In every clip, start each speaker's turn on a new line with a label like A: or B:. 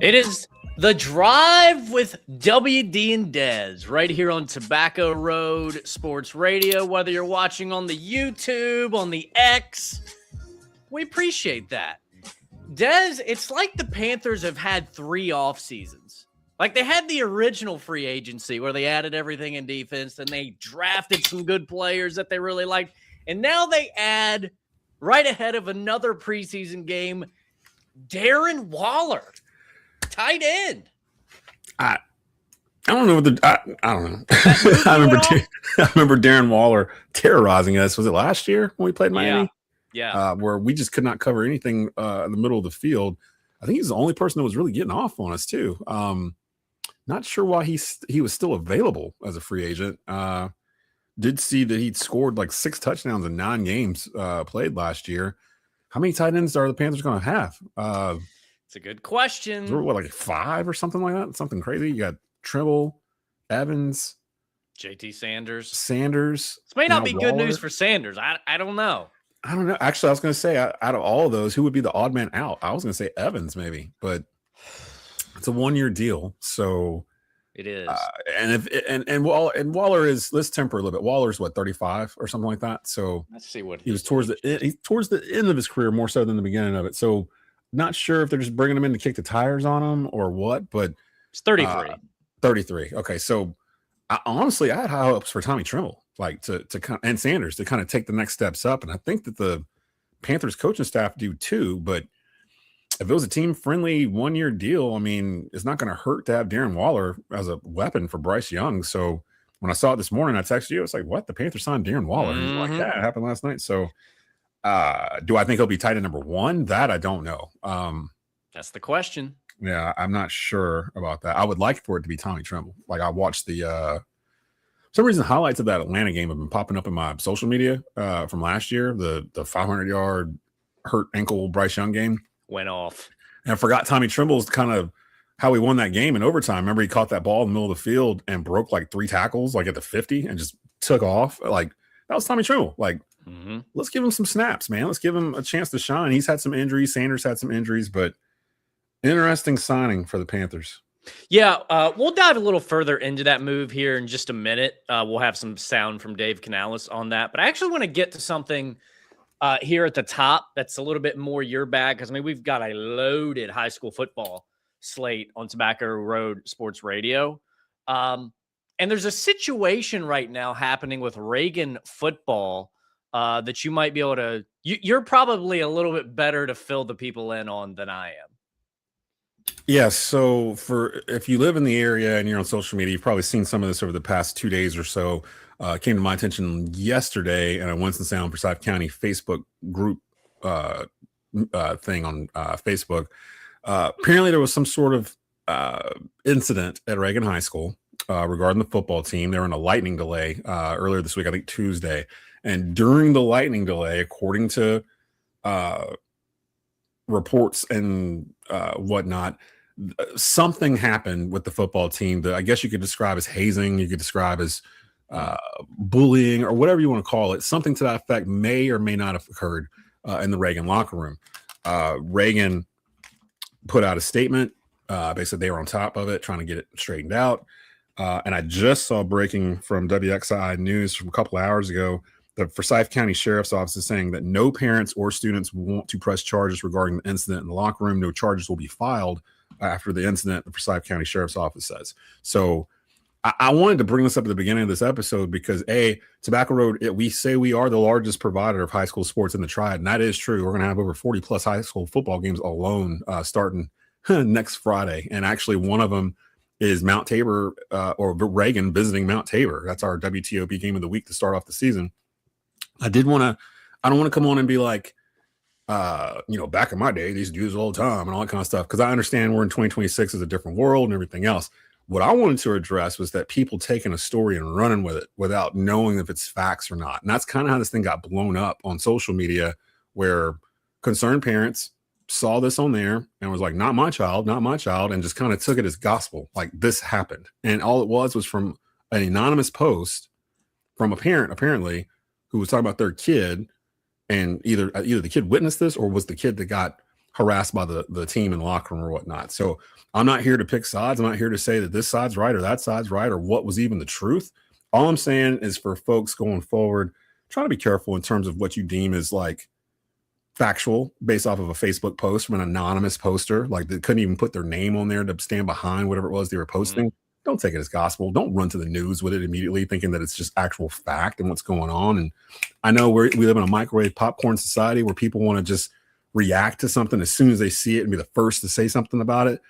A: It is the drive with WD and Dez right here on Tobacco Road Sports Radio. Whether you're watching on the YouTube, on the X, we appreciate that. Dez, it's like the Panthers have had 3 off seasons. Like they had the original free agency where they added everything in defense and they drafted some good players that they really liked. And now they add right ahead of another preseason game, Darren Waller. Tight end.
B: I don't know I don't know. I remember Darren Waller terrorizing us. Was it last year when we played Miami?
A: Yeah.
B: Where we just could not cover anything in the middle of the field. I think he's the only person that was really getting off on us too. Not sure why he was still available as a free agent. Did see that he'd scored like 6 touchdowns in 9 games played last year. How many tight ends are the Panthers going to have?
A: It's a good question.
B: What, like 5 or something like that? Something crazy. You got Trimble, Evans,
A: JT Sanders.
B: This
A: may not be Waller. Good news for Sanders. I don't know.
B: I don't know. Actually, I was going to say, out of all of those, who would be the odd man out? I was going to say Evans maybe, but it's a 1-year deal. So
A: it is.
B: And Waller is, let's temper a little bit. Waller's what, 35 or something like that. So
A: let's see what
B: he was towards the end of his career more so than the beginning of it. So not sure if they're just bringing him in to kick the tires on him or what, but
A: it's 33.
B: 33. Okay. So honestly, I had high hopes for Tommy Trimble, like to and Sanders to kind of take the next steps up. And I think that the Panthers coaching staff do too, but if it was a team friendly 1-year deal, I mean, it's not going to hurt to have Darren Waller as a weapon for Bryce Young. So when I saw it this morning, I texted you. It's like, what? The Panthers signed Darren Waller. Mm-hmm. Like, yeah, it happened last night. So do I think he'll be tight end number 1? That I don't know.
A: That's the question.
B: Yeah, I'm not sure about that. I would like for it to be Tommy Trimble. Like I watched the for some reason highlights of that Atlanta game have been popping up in my social media from last year. The 500-yard hurt ankle Bryce Young game
A: went off.
B: And I forgot Tommy Trimble's kind of how he won that game in overtime. Remember he caught that ball in the middle of the field and broke like 3 tackles like at the 50 and just took off. Like that was Tommy Trimble. Like let's give him some snaps, man. Let's give him a chance to shine. He's had some injuries. Sanders had some injuries, but interesting signing for the Panthers.
A: Yeah, we'll dive a little further into that move here in just a minute. We'll have some sound from Dave Canales on that. But I actually want to get to something here at the top that's a little bit more your bag, because, I mean, we've got a loaded high school football slate on Tobacco Road Sports Radio. And there's a situation right now happening with Reagan football that you might be able to – you're probably a little bit better to fill the people in on than I am.
B: Yeah, so if you live in the area and you're on social media, you've probably seen some of this over the past 2 days or so. Came to my attention yesterday in a Winston-Salem Forsyth County Facebook group thing on Facebook. Apparently there was some sort of incident at Reagan High School regarding the football team. They were in a lightning delay earlier this week, I think Tuesday. And during the lightning delay, according to reports and whatnot, something happened with the football team that I guess you could describe as hazing, you could describe as bullying, or whatever you want to call it. Something to that effect may or may not have occurred in the Reagan locker room. Reagan put out a statement. Basically, they were on top of it, trying to get it straightened out. And I just saw breaking from WXI News from a couple of hours ago. The Forsyth County Sheriff's Office is saying that no parents or students want to press charges regarding the incident in the locker room. No charges will be filed after the incident, the Forsyth County Sheriff's Office says. So I wanted to bring this up at the beginning of this episode because, Tobacco Road, we say we are the largest provider of high school sports in the Triad, and that is true. We're going to have over 40-plus high school football games alone starting next Friday. And actually one of them is Mount Tabor or Reagan visiting Mount Tabor. That's our WTOP game of the week to start off the season. I don't want to come on and be like, back in my day, these dudes all the time and all that kind of stuff. Because I understand we're in 2026 is a different world and everything else. What I wanted to address was that people taking a story and running with it without knowing if it's facts or not. And that's kind of how this thing got blown up on social media, where concerned parents saw this on there and was like, not my child, and just kind of took it as gospel. Like, this happened. And all it was from an anonymous post from a parent, apparently, who was talking about their kid, and either the kid witnessed this or was the kid that got harassed by the team in the locker room or whatnot. So I'm not here to pick sides. I'm not here to say that this side's right or that side's right or what was even the truth. All I'm saying is for folks going forward, try to be careful in terms of what you deem as like factual based off of a Facebook post from an anonymous poster. Like they couldn't even put their name on there to stand behind whatever it was they were posting. Don't take it as gospel. Don't run to the news with it immediately thinking that it's just actual fact and what's going on. And I know we live in a microwave popcorn society where people want to just react to something as soon as they see it and be the first to say something about it.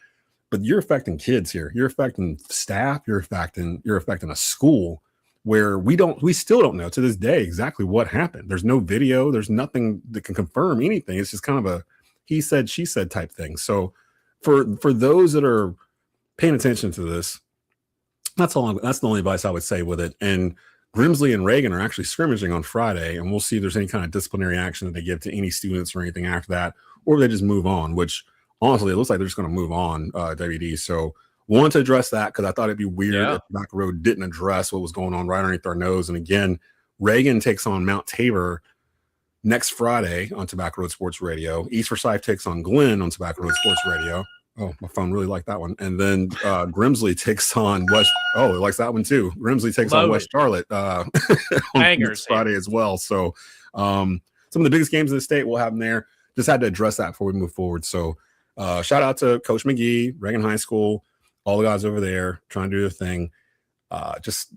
B: But you're affecting kids here. You're affecting staff. You're affecting a school where we still don't know to this day exactly what happened. There's no video. There's nothing that can confirm anything. It's just kind of a he said, she said type thing. So for those that are paying attention to this, that's the only advice I would say with it. And Grimsley and Reagan are actually scrimmaging on Friday, and we'll see if there's any kind of disciplinary action that they give to any students or anything after that, or they just move on, which honestly, it looks like they're just going to move on, WD. So wanted to address that because I thought it'd be weird if Back Road didn't address what was going on right underneath our nose. And again, Reagan takes on Mount Tabor next Friday on Tobacco Road Sports Radio. East Forsyth takes on Glenn on Tobacco Road Sports Radio. Oh, my phone really liked that one. And then Grimsley takes on West. Oh, it likes that one too. Grimsley takes on West Charlotte on next Friday as well. So some of the biggest games in the state, we'll have them there. Just had to address that before we move forward. So shout out to Coach McGee, Reagan High School, all the guys over there trying to do their thing. Just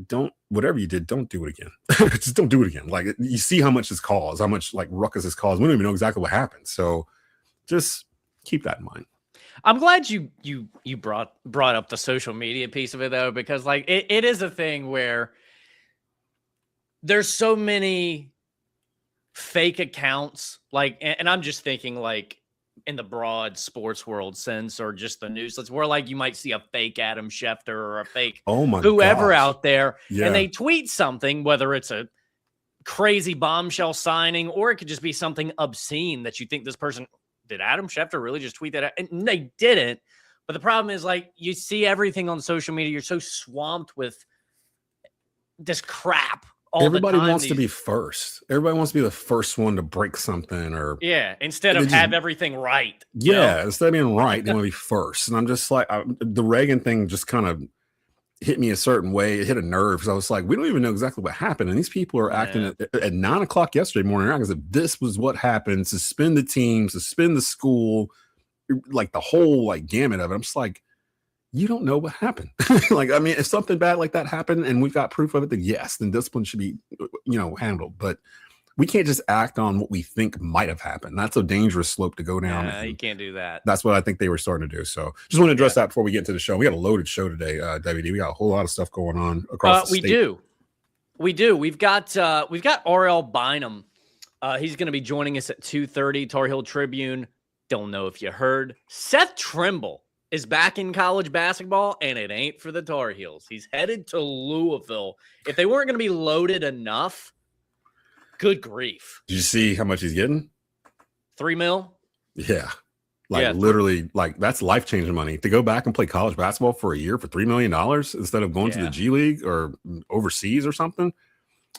B: don't, whatever you did, don't do it again. Just don't do it again. Like you see how much this caused, how much like ruckus this caused. We don't even know exactly what happened. So just keep that in mind.
A: I'm glad you brought up the social media piece of it though, because like it is a thing where there's so many fake accounts, like, and I'm just thinking like in the broad sports world sense or just the news, where like you might see a fake Adam Schefter or a fake whoever out there, and they tweet something, whether it's a crazy bombshell signing or it could just be something obscene that you think this person. Did Adam Schefter really just tweet that out? And they didn't. But the problem is, like, you see everything on social media. You're so swamped with this crap all
B: Everybody
A: the time.
B: Wants to be first. Everybody wants to be the first one to break something or
A: instead of have everything right.
B: Instead of being right, they want to be first. And I'm just like, the Reagan thing just kind of hit me a certain way. It hit a nerve because I was like, we don't even know exactly what happened. And these people are acting at 9:00 yesterday morning as if this was what happened. Suspend the team, suspend the school, like the whole like gamut of it. I'm just like, you don't know what happened. Like, I mean, if something bad like that happened and we've got proof of it, then yes, then discipline should be, handled. But we can't just act on what we think might have happened. That's a dangerous slope to go down.
A: You can't do that.
B: That's what I think they were starting to do. So just want to address that before we get into the show. We got a loaded show today, WD. We got a whole lot of stuff going on across the state.
A: We do. We've got RL Bynum. He's going to be joining us at 2:30, Tar Heel Tribune. Don't know if you heard. Seth Trimble is back in college basketball, and it ain't for the Tar Heels. He's headed to Louisville. If they weren't going to be loaded enough, good grief.
B: Did you see how much he's getting?
A: $3 million?
B: Yeah. Literally, like that's life-changing money. To go back and play college basketball for a year for $3 million instead of going to the G League or overseas or something.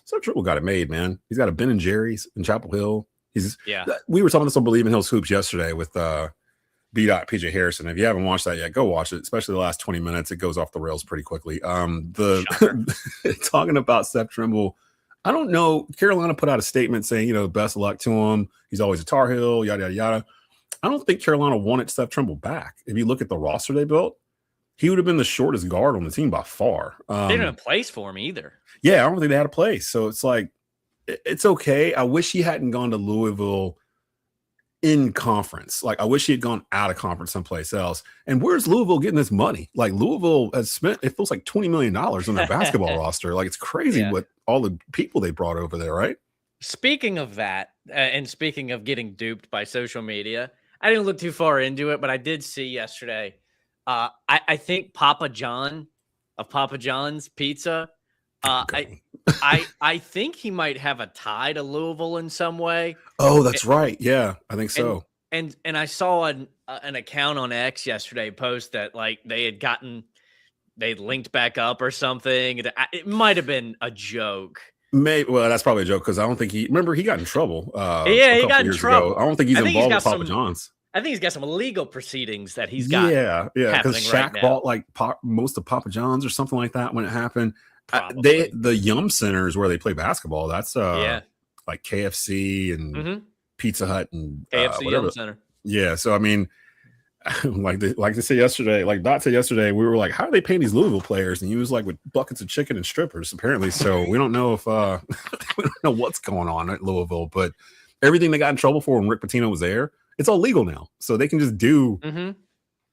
B: So Trimble got it made, man. He's got a Ben and Jerry's in Chapel Hill. We were talking this on Believe in Hills Hoops yesterday with B-Dot PJ Harrison. If you haven't watched that yet, go watch it, especially the last 20 minutes. It goes off the rails pretty quickly. Talking about Seth Trimble, I don't know. Carolina put out a statement saying, best of luck to him. He's always a Tar Heel, yada, yada, yada. I don't think Carolina wanted Seth Trimble back. If you look at the roster they built, he would have been the shortest guard on the team by far.
A: They didn't have a place for him either.
B: Yeah, I don't think they had a place. So it's like, it's okay. I wish he hadn't gone to Louisville in conference. Like, I wish he had gone out of conference someplace else. And where's Louisville getting this money? Like, Louisville has spent, it feels like $20 million on their basketball roster. Like, it's crazy what all the people they brought over there, right?
A: Speaking of that, and speaking of getting duped by social media, I didn't look too far into it, but I did see yesterday. I think Papa John of Papa John's Pizza. I think he might have a tie to Louisville in some way.
B: Oh, that's right. Yeah, I think so.
A: And I saw an account on X yesterday post that like they'd linked back up or something. It might have been a joke.
B: Maybe. Well, that's probably a joke because I don't think he got in trouble.
A: He got in trouble.
B: Ago. I don't think he's involved with Papa John's.
A: I think he's got some legal proceedings that he's got.
B: Yeah, because Shaq
A: right now.
B: bought like most of Papa John's or something like that when it happened.
A: Probably.
B: The Yum Centers where they play basketball. That's like KFC and Pizza Hut and
A: KFC
B: whatever.
A: Yum Center.
B: Yeah, so I mean, like they said yesterday, like Dot said yesterday, we were like, how are they paying these Louisville players? And he was like, with buckets of chicken and strippers, apparently. So we don't know if we don't know what's going on at Louisville, but everything they got in trouble for when Rick Pitino was there, it's all legal now, so they can just do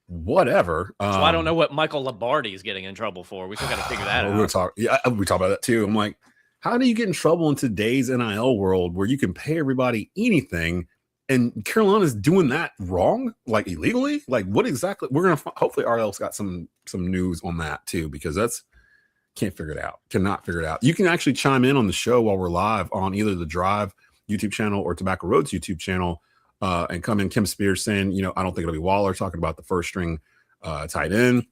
B: whatever.
A: So I don't know what Michael Lombardi is getting in trouble for. We still got to figure that out.
B: We're gonna talk. Yeah, we talk about that too. I'm like, how do you get in trouble in today's NIL world where you can pay everybody anything? And Carolina's doing that wrong, like illegally. Like what exactly? We're gonna hopefully RL's got some news on that too, because that's cannot figure it out. You can actually chime in on the show while we're live on either the Drive YouTube channel or Tobacco Road's YouTube channel, and come in. Kim Spears saying, I don't think it'll be Waller, talking about the first string tight end.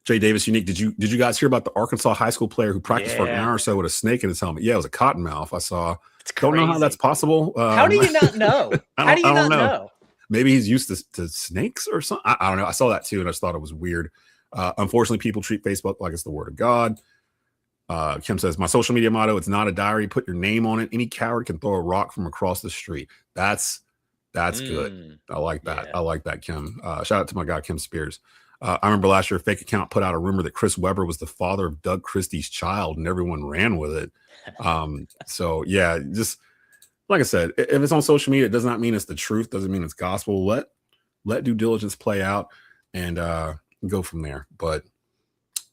B: Jay Davis, Unique. Did you guys hear about the Arkansas high school player who practiced for an hour or so with a snake in his helmet? Yeah, it was a cottonmouth. I saw. Don't know how that's possible.
A: How do you not know? How do you not know?
B: Maybe he's used to snakes or something. I don't know. I saw that too, and I just thought it was weird. Unfortunately, people treat Facebook like it's the word of God. Kim says, my social media motto, it's not a diary. Put your name on it. Any coward can throw a rock from across the street. That's good. I like that. Yeah. I like that, Kim. Shout out to my guy, Kim Spears. I remember last year, a fake account put out a rumor that Chris Webber was the father of Doug Christie's child, and everyone ran with it. So yeah, just like I said, if it's on social media, it does not mean it's the truth. Doesn't mean it's gospel. Let due diligence play out and go from there. But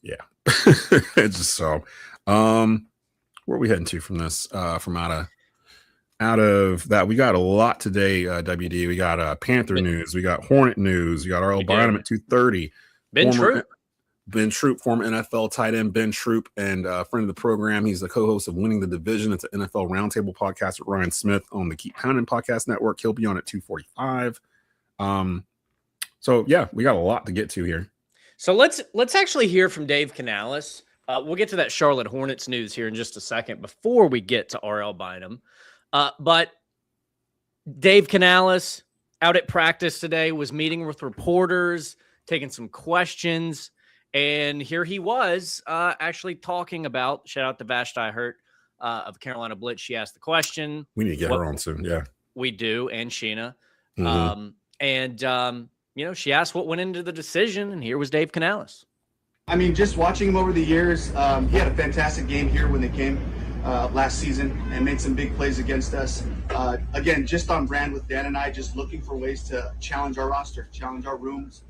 B: yeah, it's just so. Where are we heading to from this? From out of that, we got a lot today. WD, we got Panther news, we got Hornet news, we got RL Bynum at 2:30. Ben Troupe, former NFL tight end Ben Troupe, and friend of the program. He's the co-host of Winning the Division. It's an NFL Roundtable podcast with Ryan Smith on the Keep Pounding podcast network. He'll be on at 2:45. So yeah, we got a lot to get to here.
A: So let's actually hear from Dave Canales. We'll get to that Charlotte Hornets news here in just a second before we get to RL Bynum. But Dave Canales out at practice today was meeting with reporters, taking some questions. And here he was actually talking about, shout out to Vashti Hurt of Carolina Blitz. She asked the question.
B: We need to get her on soon. Yeah,
A: we do. And Sheena. She asked what went into the decision. And here was Dave Canales.
C: I mean, just watching him over the years, he had a fantastic game here when they came last season and made some big plays against us. Again, just on brand with Dan and I, just looking for ways to challenge our roster, challenge our rooms,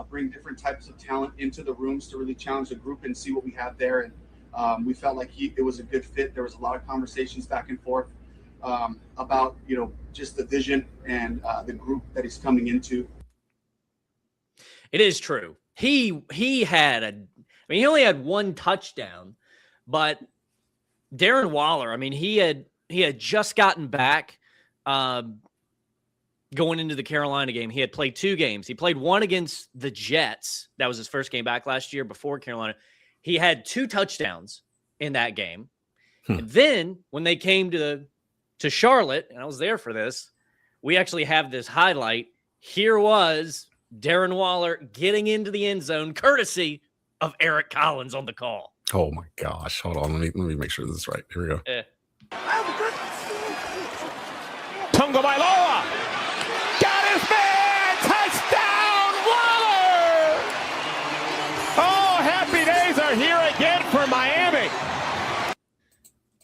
C: bring different types of talent into the rooms to really challenge the group and see what we have there. And we felt like it was a good fit. There was a lot of conversations back and forth about, just the vision and the group that he's coming into.
A: It is true. He only had one touchdown, but Darren Waller, he had just gotten back going into the Carolina game. He had played 2 games. He played one against the Jets. That was his first game back last year before Carolina. He had 2 touchdowns in that game. And then when they came to Charlotte, and I was there for this, we actually have this highlight. Here was Darren Waller getting into the end zone, courtesy of Eric Collins on the call.
B: Oh my gosh! Hold on, let me make sure this is right. Here we go.
D: Tunga Bailoa got his man, touchdown Waller! Oh, happy days are here again for Miami.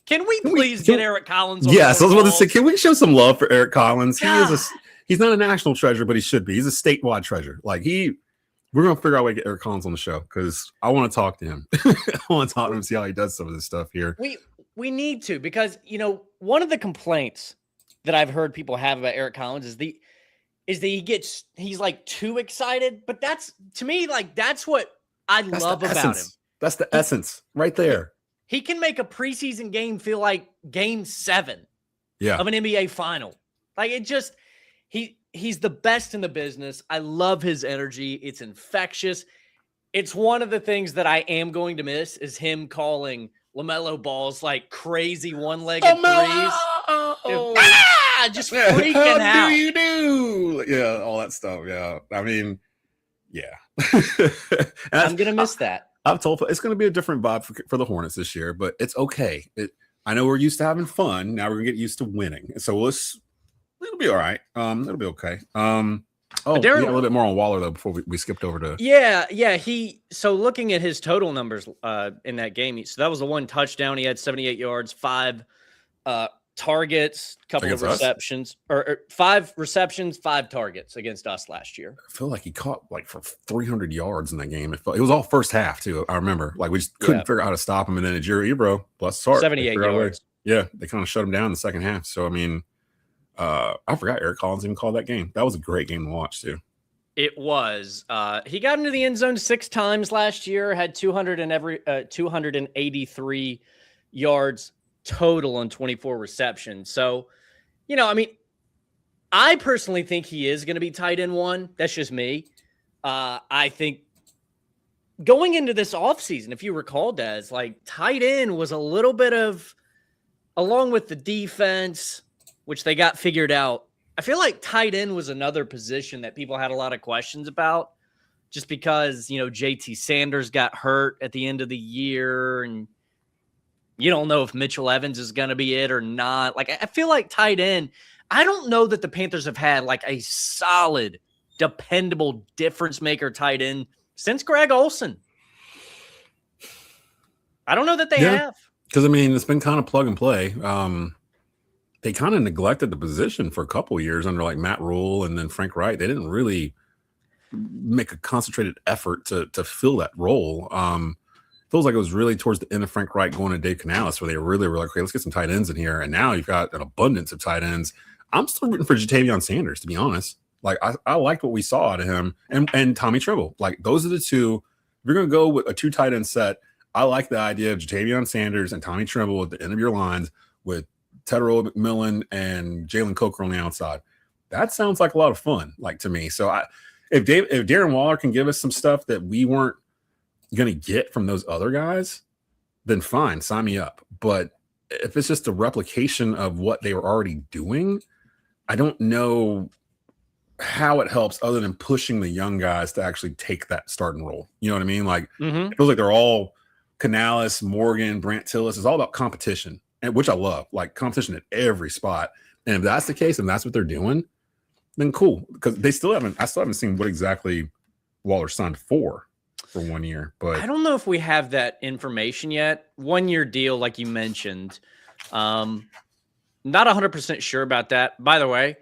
A: Can we please get Eric Collins on
B: Yes, I was about to say, can we show some love for Eric Collins? He's not a national treasure, but he should be. He's a statewide treasure. We're going to figure out a way to get Eric Collins on the show because I want to talk to him. I want to talk to him, see how he does some of this stuff here.
A: We need to, because, one of the complaints that I've heard people have about Eric Collins is that he's like too excited, but that's, to me, that's what I love about him.
B: That's the essence right there.
A: He can make a preseason game feel like game 7 of an NBA final. He's the best in the business. I love his energy. It's infectious. It's one of the things that I am going to miss is him calling LaMelo Ball's like crazy one-legged threes. just freaking
B: How
A: out.
B: do you do? Yeah, all that stuff. Yeah, I mean, yeah.
A: I'm gonna miss that.
B: I've told it's going to be a different vibe for the Hornets this year, but it's okay. I know we're used to having fun. Now we're gonna get used to winning. So it'll be all right. It'll be okay. A little bit more on Waller though before we skipped over to.
A: Yeah. So looking at his total numbers in that game, so that was the one touchdown. He had 78 yards, 5 targets, couple of receptions, or 5 receptions, 5 targets against us last year.
B: I feel like he caught like for 300 yards in that game. It was all first half too. I remember we just couldn't figure out how to stop him. And then Jerry Ebro, bless his heart,
A: 78 yards.
B: Yeah, they kind of shut him down in the second half. So I mean, I forgot Eric Collins even called that game. That was a great game to watch too.
A: It was. He got into the end zone 6 times last year. Had 283 yards total on 24 receptions. So, I mean, I personally think he is going to be tight end 1. That's just me. I think going into this offseason, if you recall, Dez, tight end was a little bit of, along with the defense, which they got figured out. I feel like tight end was another position that people had a lot of questions about just because, JT Sanders got hurt at the end of the year and you don't know if Mitchell Evans is going to be it or not. I feel like tight end, I don't know that the Panthers have had a solid, dependable difference maker tight end since Greg Olsen. I don't know that they have.
B: Because, I mean, it's been kind of plug and play. They kind of neglected the position for a couple of years under Matt Rule and then Frank Wright. They didn't really make a concentrated effort to fill that role. Feels like it was really towards the end of Frank Wright going to Dave Canales where they really were like, okay, let's get some tight ends in here. And now you've got an abundance of tight ends. I'm still rooting for Jatavion Sanders, to be honest. I liked what we saw out of him and Tommy Trimble. Those are the two. If you're going to go with a 2 tight end set, I like the idea of Jatavion Sanders and Tommy Trimble at the end of your lines with Tedero McMillan and Jalen Coker on the outside. That sounds like a lot of fun, to me. So if Darren Waller can give us some stuff that we weren't going to get from those other guys, then fine, sign me up. But if it's just a replication of what they were already doing, I don't know how it helps other than pushing the young guys to actually take that starting role. You know what I mean? It feels like they're all Canales, Morgan, Brant Tillis. It's all about competition, which I love, competition at every spot. And if that's the case and that's what they're doing, then cool. Because I still haven't seen what exactly Waller signed for 1 year. But
A: I don't know if we have that information yet. 1 year deal, like you mentioned. Not 100% sure about that. By the way,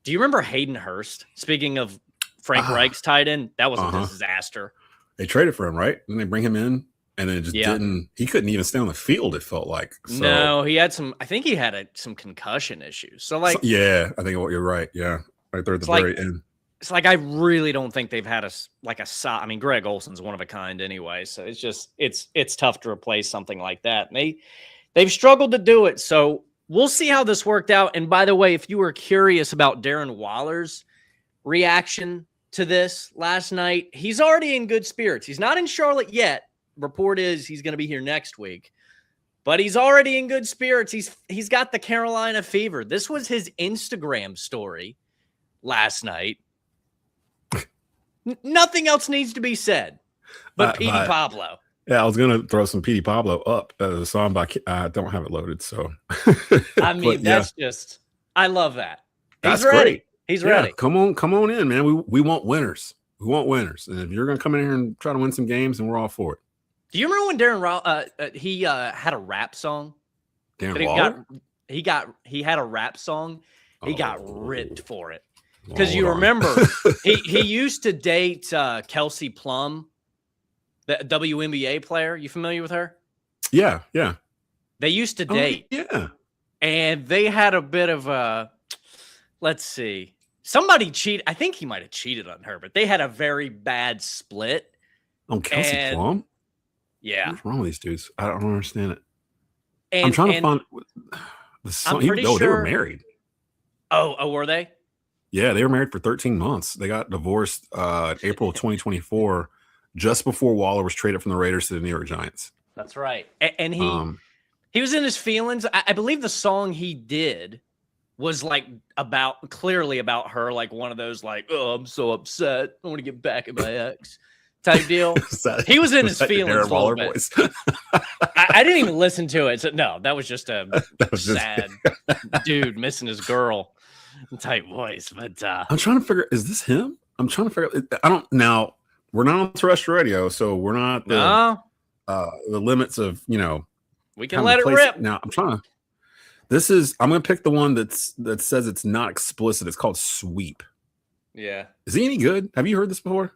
A: do you remember Hayden Hurst? Speaking of Frank Reich's tight end, that was a disaster.
B: They traded for him, right? And they bring him in, and then it just didn't. He couldn't even stay on the field. It felt like. So,
A: no, he had some. I think he had some concussion issues. So
B: I think you're right. Yeah, right there at the very end.
A: It's I really don't think they've had I mean, Greg Olsen's one of a kind anyway. So it's just it's tough to replace something like that. And they've struggled to do it. So we'll see how this worked out. And by the way, if you were curious about Darren Waller's reaction to this last night, he's already in good spirits. He's not in Charlotte yet. Report is he's going to be here next week, but he's already in good spirits. He's got the Carolina fever. This was his Instagram story last night. Nothing else needs to be said, but Petey Pablo.
B: Yeah, I was gonna throw some Petey Pablo up as a song, but I don't have it loaded. So,
A: I mean, that's just. I love that.
B: That's
A: ready.
B: Great.
A: He's ready.
B: Come on in, man. We want winners. We want winners, and if you're gonna come in here and try to win some games, then we're all for it.
A: Do you remember when Darren he had a rap song?
B: Darren Waller?
A: He had a rap song. He got ripped for it. Because you remember, he used to date Kelsey Plum, the WNBA player. You familiar with her?
B: Yeah.
A: They used to date.
B: Yeah.
A: And they had a bit of a, let's see. Somebody cheated. I think he might have cheated on her, but they had a very bad split.
B: On Kelsey Plum?
A: Yeah.
B: What's wrong with these dudes? I don't understand it.
A: And,
B: I'm trying to find the song. They were married.
A: Oh, were they?
B: Yeah, they were married for 13 months. They got divorced in April of 2024, just before Waller was traded from the Raiders to the New York Giants.
A: That's right. And he was in his feelings. I believe the song he did was like clearly about her, like one of those like, oh, I'm so upset, I want to get back at my ex type deal. He was in his feelings a little bit. Voice? I didn't even listen to it. So, no, that was just a sad dude missing his girl type voice. But
B: I'm trying to figure, is this him? I'm trying to figure. I don't. Now we're not on terrestrial radio, so we're not the limits of
A: We can let it rip.
B: Now I'm trying to. I'm going to pick the one that says it's not explicit. It's called Sweep.
A: Yeah.
B: Is he any good? Have you heard this before?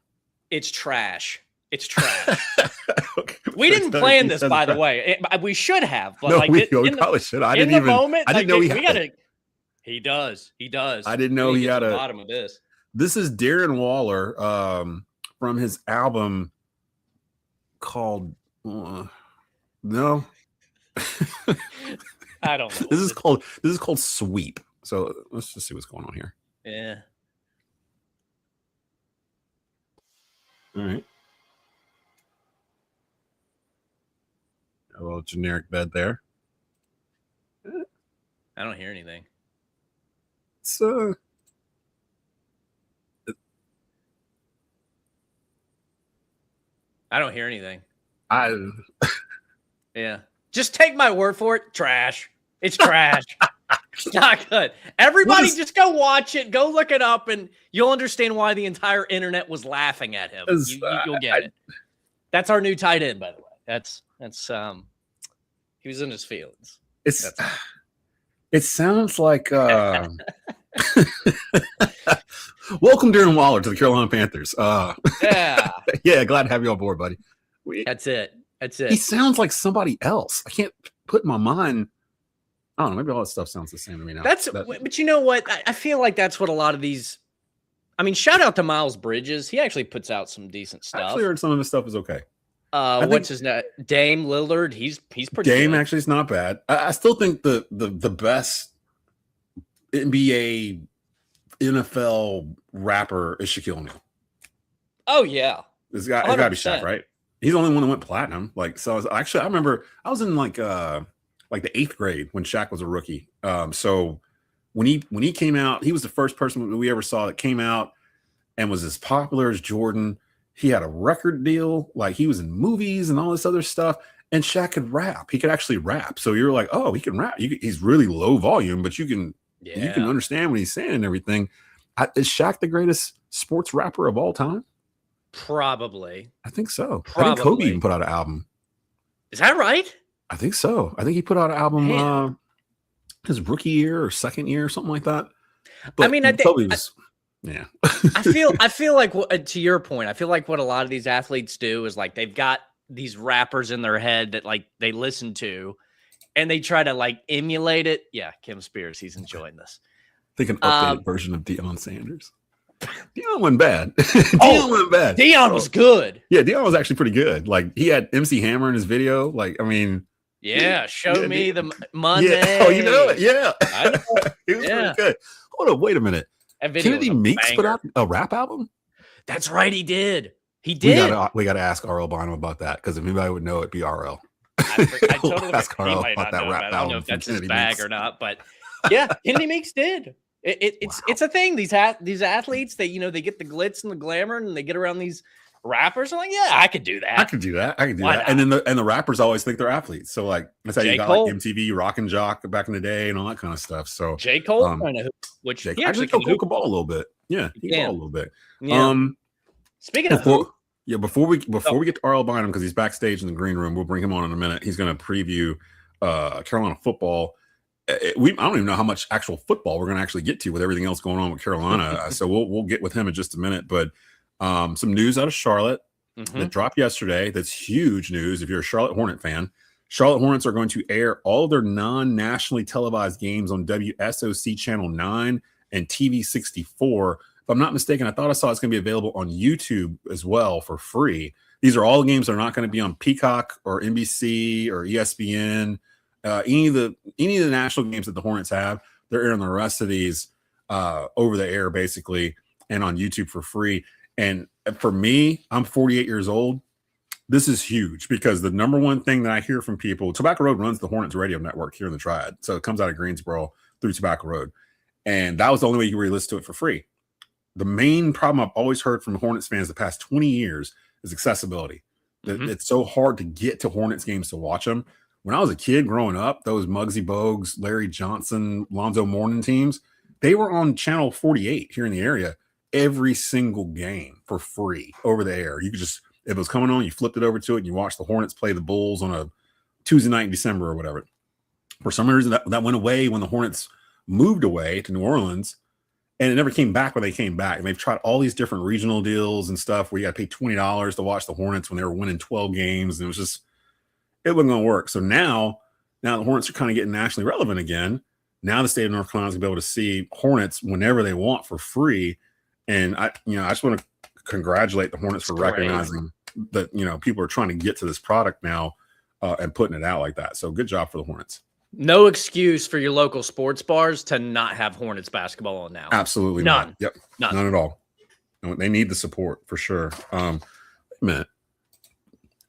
A: It's trash. It's trash. Okay. We didn't plan this, by the way. We should have. But
B: no, we probably should. I didn't know he had it.
A: He does.
B: I didn't know he had
A: a bottom of this.
B: This is Darren Waller from his album called No.
A: I don't know.
B: This is called Sweep. So let's just see what's going on here.
A: Yeah.
B: All right. A little generic bed there.
A: I don't hear anything.
B: It's
A: I don't hear anything. Yeah. Just take my word for it. Trash. It's trash. It's not good. Everybody just go watch it. Go look it up, and you'll understand why the entire internet was laughing at him. You'll get it. That's our new tight end, by the way. That's he was in his feelings.
B: It sounds like welcome Darren Waller to the Carolina Panthers.
A: Yeah.
B: Yeah, glad to have you on board, buddy.
A: That's it.
B: He sounds like somebody else. I can't put in my mind. I don't know. Maybe all that stuff sounds the same to me now.
A: But you know what? I feel like that's what a lot of these. I mean, shout out to Miles Bridges. He actually puts out some decent stuff.
B: I actually heard some of his stuff is okay.
A: What's his name? Dame Lillard. He's pretty.
B: Dame
A: good.
B: Actually is not bad. I still think the best NBA NFL rapper is Shaquille O'Neal.
A: Oh yeah,
B: it's got to be Shaq, right? He's the only one that went platinum. Like, so I remember I was in like the 8th grade when Shaq was a rookie. So when he came out, he was the first person we ever saw that came out and was as popular as Jordan. He had a record deal, like he was in movies and all this other stuff. And Shaq could rap. He could actually rap. So you're like, oh, he can rap. He's really low volume, but you can understand what he's saying and everything. Is Shaq the greatest sports rapper of all time?
A: Probably.
B: I think so.
A: Probably.
B: I think Kobe even put out an album.
A: Is that right?
B: I think so. I think he put out an album his rookie year or second year or something like that. But
A: I mean, I think
B: Kobe was, yeah.
A: I feel like to your point, I feel like what a lot of these athletes do is like they've got these rappers in their head that like they listen to and they try to like emulate it. Yeah, Kim Spears, he's enjoying this.
B: I think an updated version of Deion Sanders. Deion went bad. Deion went bad.
A: Deion was good.
B: Yeah, Deion was actually pretty good. Like he had MC Hammer in his video. Like, I mean,
A: show me the Monday.
B: Yeah. Oh, you know it. Yeah,
A: I know.
B: He was pretty good. Hold on, wait a minute. Kennedy Meeks put out a rap album.
A: That's right, he did. He did.
B: We got to ask RL Bynum about that because if anybody would know, it'd be RL.
A: I totally
B: ask RL about that rap album.
A: I don't know if that's his bag or not, but
E: Yeah,
A: Kennedy Meeks did. It's a thing. These athletes, they get the glitz and the glamour, and they get around these rappers. I'm like, yeah, I could do that.
B: I could do that. And then the rappers always think they're athletes. So like that's how you got like MTV Rock and Jock back in the day and all that kind of stuff. So
A: J. Cole kind of which
B: he actually can hook a ball a little bit. Yeah, he can ball a little bit.
A: Yeah.
B: Speaking of before we get to RL Bynum, because he's backstage in the green room, we'll bring him on in a minute. He's going to preview Carolina football. I don't even know how much actual football we're going to actually get to with everything else going on with Carolina. So we'll get with him in just a minute. But some news out of Charlotte that dropped yesterday. That's huge news if you're a Charlotte Hornet fan. Charlotte Hornets are going to air all their non-nationally televised games on WSOC Channel 9 and TV 64. If I'm not mistaken, I thought I saw it's going to be available on YouTube as well for free. These are all games that are not going to be on Peacock or NBC or ESPN. Any of the national games that the Hornets have, they're airing the rest of these over the air basically and on YouTube for free. And for me, I'm 48 years old. This is huge because the number one thing that I hear from people, Tobacco Road runs the Hornets radio network here in the Triad. So it comes out of Greensboro through Tobacco Road. And that was the only way you could really listen to it for free. The main problem I've always heard from Hornets fans the past 20 years is accessibility. It's so hard to get to Hornets games to watch them. When I was a kid growing up, those Muggsy Bogues, Larry Johnson, Lonzo Mourning teams, they were on channel 48 here in the area every single game for free over the air. You could just, if it was coming on, you flipped it over to it and you watched the Hornets play the Bulls on a Tuesday night in December or whatever. For some reason, that went away when the Hornets moved away to New Orleans, and it never came back when they came back. And they've tried all these different regional deals and stuff where you got to pay $20 to watch the Hornets when they were winning 12 games. And it wasn't going to work. So now the Hornets are kind of getting nationally relevant again. Now the state of North Carolina is going to be able to see Hornets whenever they want for free. And I just want to congratulate the Hornets for recognizing that, people are trying to get to this product now and putting it out like that. So good job for the Hornets.
A: No excuse for your local sports bars to not have Hornets basketball on now.
B: Absolutely
A: none.
B: Not. Yep, none at all. No, they need the support for sure. Wait a minute.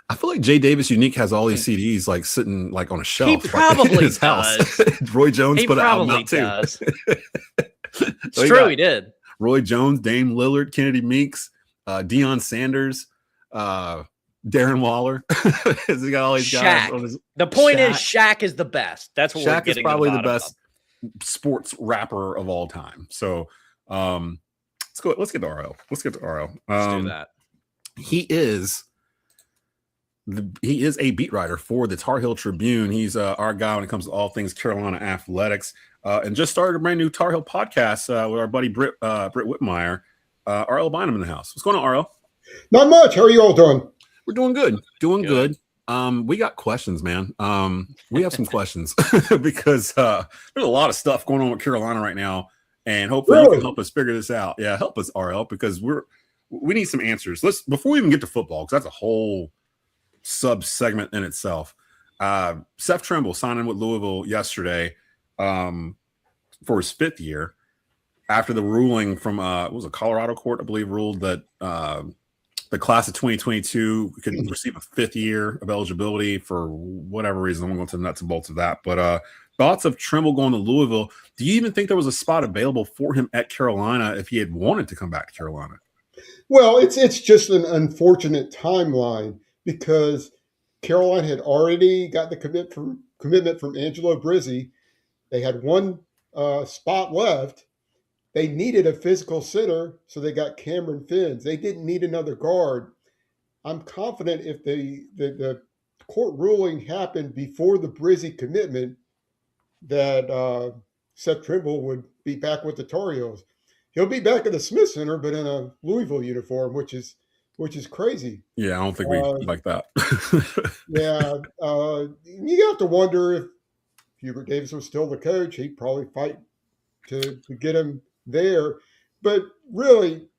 B: I feel like Jay Davis Unique has all these CDs like sitting like on a shelf.
A: He probably
B: in his house. Roy Jones put an album out too.
A: It's true, he did.
B: Roy Jones, Dame Lillard, Kennedy Meeks, Deion Sanders, Darren Waller. He got all these guys on his.
A: The point is, Shaq is the best. That's what we're getting.
B: Shaq is probably the best sports rapper of all time. So let's go. Let's get to RL. Let's do that. He is a beat writer for the Tar Heel Tribune. He's our guy when it comes to all things Carolina athletics, and just started a brand new Tar Heel podcast with our buddy Britt Whitmire. RL Bynum in the house. What's going on, RL?
E: Not much. How are you all doing?
B: We're doing good. Good. We got questions, man. We have some questions because there's a lot of stuff going on with Carolina right now, and hopefully you can help us figure this out. Yeah, help us, RL, because we need some answers. Before we even get to football, because that's a whole sub segment in itself. Seth Trimble signing with Louisville yesterday for his 5th year after the ruling from what was a Colorado court, I believe, ruled that the class of 2022 could receive a 5th year of eligibility for whatever reason. I'm going to go to the nuts and bolts of that. But thoughts of Trimble going to Louisville. Do you even think there was a spot available for him at Carolina if he had wanted to come back to Carolina?
E: Well, it's just an unfortunate timeline because Carolina had already got the commitment from Angelo Brizzi. They had one spot left. They needed a physical center, so they got Cameron Finns. They didn't need another guard. I'm confident if the court ruling happened before the Brizzi commitment that Seth Trimble would be back with the Tar Heels. He'll be back at the Smith Center, but in a Louisville uniform, which is crazy.
B: Yeah, I don't think we like that.
E: Yeah, you have to wonder if Hubert Davis was still the coach. He'd probably fight to get him there. But really,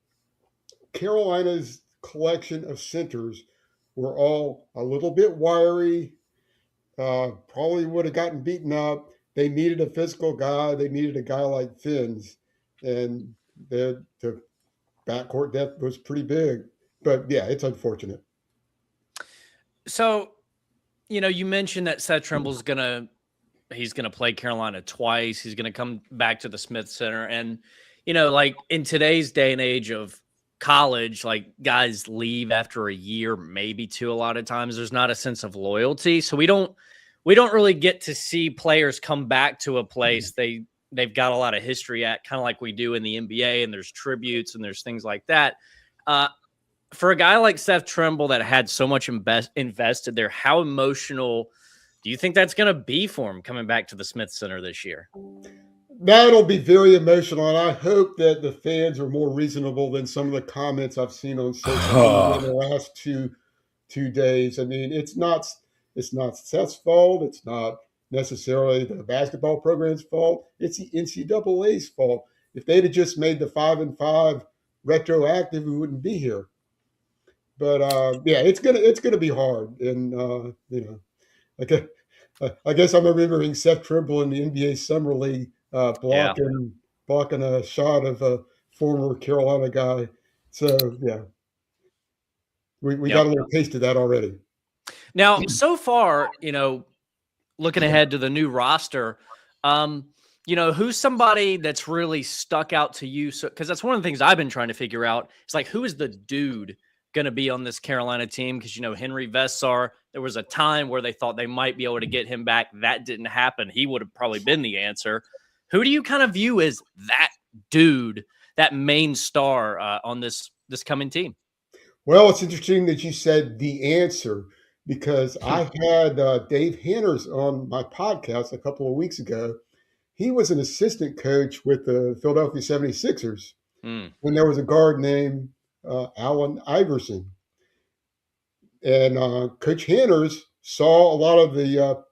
E: Carolina's collection of centers were all a little bit wiry, probably would have gotten beaten up. They needed a physical guy. They needed a guy like Finns. And the backcourt depth was pretty big. But, yeah, it's unfortunate.
A: So, you mentioned that Seth Trimble's he's going to play Carolina twice. He's going to come back to the Smith Center. And, like in today's day and age of college, like guys leave after a year, maybe 2 a lot of times. There's not a sense of loyalty. So we don't really get to see players come back to a place they've got a lot of history at, kind of like we do in the NBA, and there's tributes and there's things like that. For a guy like Seth Trimble that had so much invested there, how emotional do you think that's going to be for him coming back to the Smith Center this year?
E: That'll be very emotional, and I hope that the fans are more reasonable than some of the comments I've seen on social media in the last two days. I mean, it's not Seth's fault. It's not necessarily the basketball program's fault. It's the NCAA's fault. If they'd have just made the 5-5 retroactive, we wouldn't be here. But yeah, it's gonna be hard, and I guess I'm remembering Seth Trimble in the NBA Summer League blocking a shot of a former Carolina guy. So yeah, we got a little taste of that already.
A: Now, so far, looking ahead to the new roster, Who's somebody that's really stuck out to you? So, because that's one of the things I've been trying to figure out. It's like, who is the dude going to be on this Carolina team? Because, Henry Vessar, there was a time where they thought they might be able to get him back. That didn't happen. He would have probably been the answer. Who do you kind of view as that dude, that main star on this coming team?
E: Well, it's interesting that you said the answer, because I had Dave Hanners on my podcast a couple of weeks ago. He was an assistant coach with the Philadelphia 76ers when there was a guard named Allen Iverson. And Coach Hanners saw a lot of the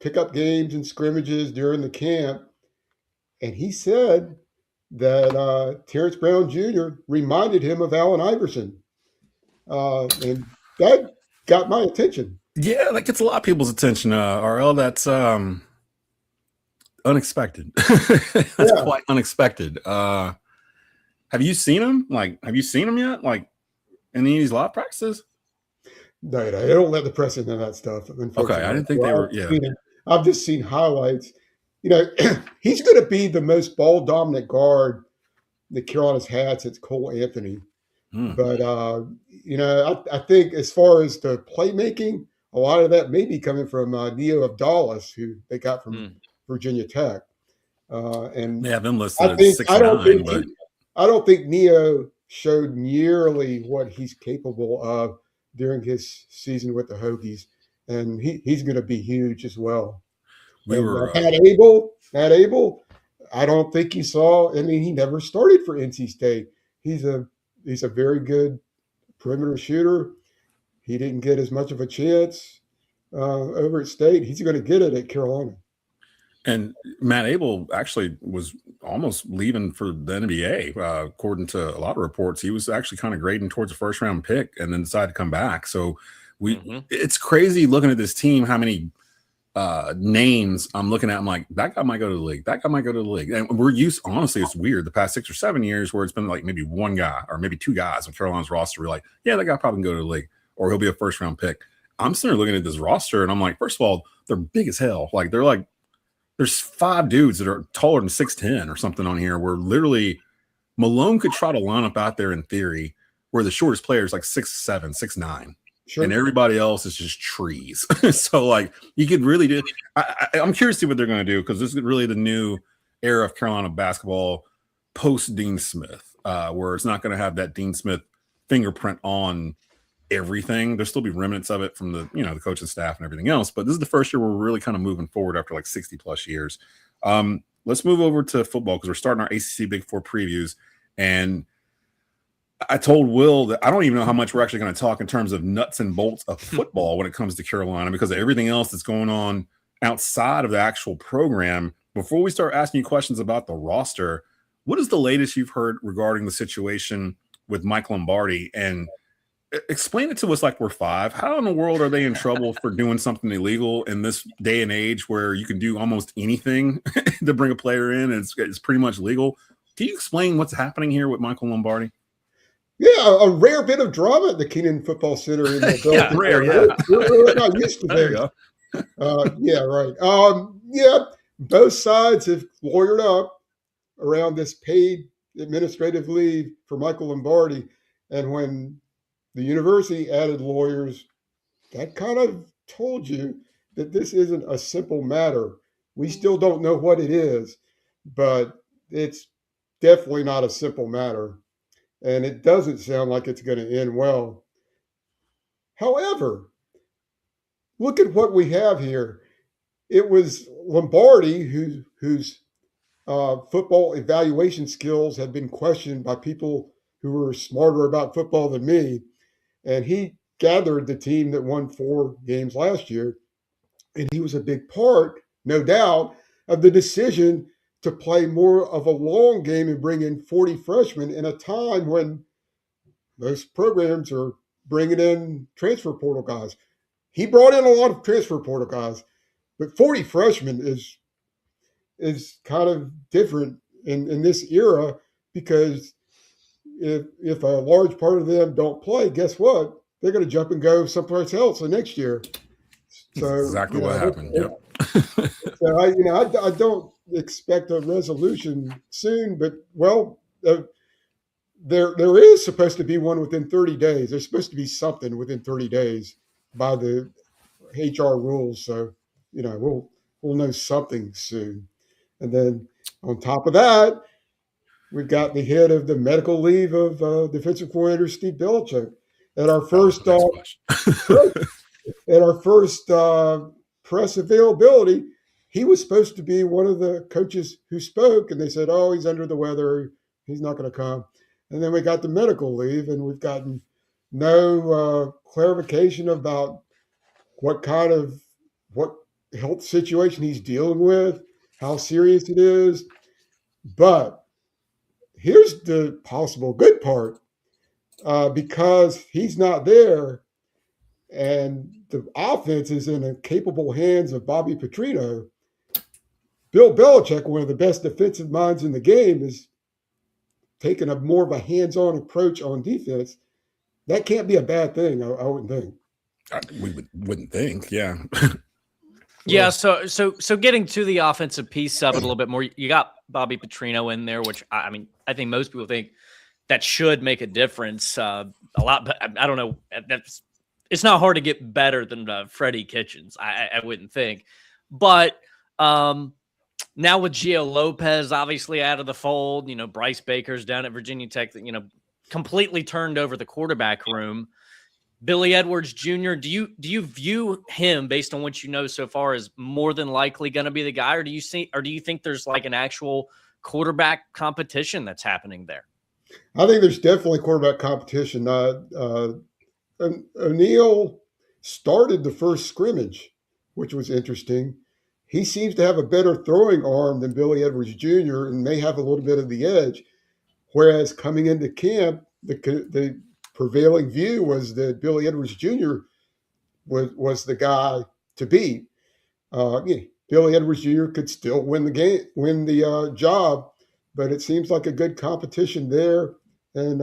E: pickup games and scrimmages during the camp, and he said that Terrence Brown Jr. reminded him of Allen Iverson. And that got my attention.
B: Yeah, that gets a lot of people's attention, RL. That's unexpected. That's quite unexpected. Have you seen him? Have you seen him yet? Like, in any of these live practices?
E: No, I don't let the press into that stuff.
B: Okay, I didn't think they were. Yeah,
E: I've just seen highlights. He's going to be the most ball dominant guard that Carolina's had since Cole Anthony. But I think as far as the playmaking, a lot of that may be coming from Neo Abdallas, who they got from Virginia Tech. And
B: they have them listed at 6'9", but
E: I don't think Neo showed nearly what he's capable of during his season with the Hokies, and he's going to be huge as well. Matt Abel, I don't think he saw. I mean, he never started for NC State. He's a very good perimeter shooter. He didn't get as much of a chance over at State. He's going to get it at Carolina.
B: And Matt Abel actually was almost leaving for the NBA. According to a lot of reports, he was actually kind of grading towards a first-round pick and then decided to come back. So it's crazy looking at this team, how many names I'm looking at. I'm like, that guy might go to the league. That guy might go to the league. And we're used, honestly, it's weird. The past 6 or 7 years where it's been like maybe one guy or maybe two guys on Carolina's roster. We're like, yeah, that guy probably can go to the league or he'll be a first-round pick. I'm sitting there looking at this roster and I'm like, first of all, they're big as hell. There's 5 dudes that are taller than 6'10" or something on here where literally Malone could try to line up out there in theory where the shortest player is like 6'7", 6'9". Sure. And everybody else is just trees. So you could really do. I'm curious to see what they're going to do, because this is really the new era of Carolina basketball post Dean Smith, where it's not going to have that Dean Smith fingerprint on everything. There'll still be remnants of it from the the coaching staff and everything else. But this is the first year we're really kind of moving forward after 60 plus years. Let's move over to football, because we're starting our ACC Big Four previews, and I told Will that I don't even know how much we're actually going to talk in terms of nuts and bolts of football when it comes to Carolina, because of everything else that's going on outside of the actual program. Before we start asking you questions about the roster, what is the latest you've heard regarding the situation with Mike Lombardi? And explain it to us like we're 5. How in the world are they in trouble for doing something illegal in this day and age where you can do almost anything to bring a player in and it's pretty much legal? Can you explain what's happening here with Michael Lombardi?
E: Yeah, a rare bit of drama at the Keenan Football Center in the
B: yeah, rare. Yeah,
E: we're not used to that. Yeah, right. Yeah, both sides have lawyered up around this paid administrative leave for Michael Lombardi, and when the university added lawyers, that kind of told you that this isn't a simple matter. We still don't know what it is, but it's definitely not a simple matter. And it doesn't sound like it's going to end well. However, look at what we have here. It was Lombardi whose football evaluation skills had been questioned by people who were smarter about football than me. And he gathered the team that won 4 games last year. And he was a big part, no doubt, of the decision to play more of a long game and bring in 40 freshmen in a time when most programs are bringing in transfer portal guys. He brought in a lot of transfer portal guys, but 40 freshmen is kind of different in this era, because if a large part of them don't play, guess what? They're going to jump and go someplace else the next year. So
B: that's exactly what happened. Yep.
E: So I don't expect a resolution soon, but there is supposed to be one within 30 days. There's supposed to be something within 30 days by the HR rules. So we'll know something soon. And then on top of that, we've got the head of the medical leave of defensive coordinator Steve Belichick. At our first press availability, he was supposed to be one of the coaches who spoke, and they said, "Oh, he's under the weather. He's not going to come." And then we got the medical leave, and we've gotten no clarification about what health situation he's dealing with, how serious it is. But here's the possible good part. Because he's not there and the offense is in the capable hands of Bobby Petrino, Bill Belichick, one of the best defensive minds in the game, is taking more of a hands-on approach on defense. That can't be a bad thing, I wouldn't think.
B: We wouldn't think, yeah.
A: Yeah, so getting to the offensive piece of it a little bit more, you got Bobby Petrino in there, which I think most people think that should make a difference a lot, but I don't know. It's not hard to get better than Freddie Kitchens, I wouldn't think. But now with Gio Lopez obviously out of the fold, Bryce Baker's down at Virginia Tech, completely turned over the quarterback room. Billy Edwards Jr., do you view him, based on what you know so far, as more than likely going to be the guy, or do you think there's like an actual quarterback competition that's happening there?
E: I think there's definitely quarterback competition. O'Neal started the first scrimmage, which was interesting. He seems to have a better throwing arm than Billy Edwards Jr. and may have a little bit of the edge. Whereas coming into camp, the prevailing view was that Billy Edwards Jr. was the guy to beat. Billy Edwards Jr. could still win the job, but it seems like a good competition there. And,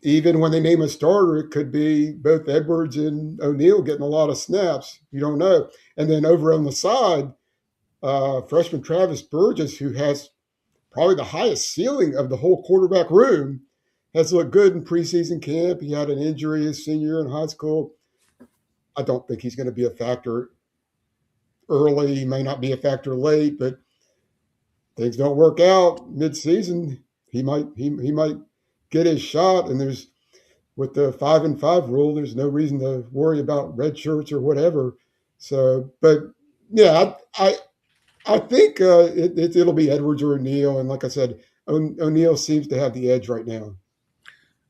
E: even when they name a starter, it could be both Edwards and O'Neal getting a lot of snaps. You don't know. And then over on the side, freshman Travis Burgess, who has probably the highest ceiling of the whole quarterback room, has looked good in preseason camp. He had an injury his senior year in high school. I don't think he's going to be a factor early. He may not be a factor late, but things don't work out mid-season, he might get his shot. And with the 5-5 rule, there's no reason to worry about red shirts or whatever. So, but yeah, I think it'll be Edwards or O'Neal. And like I said, O'Neal seems to have the edge right now.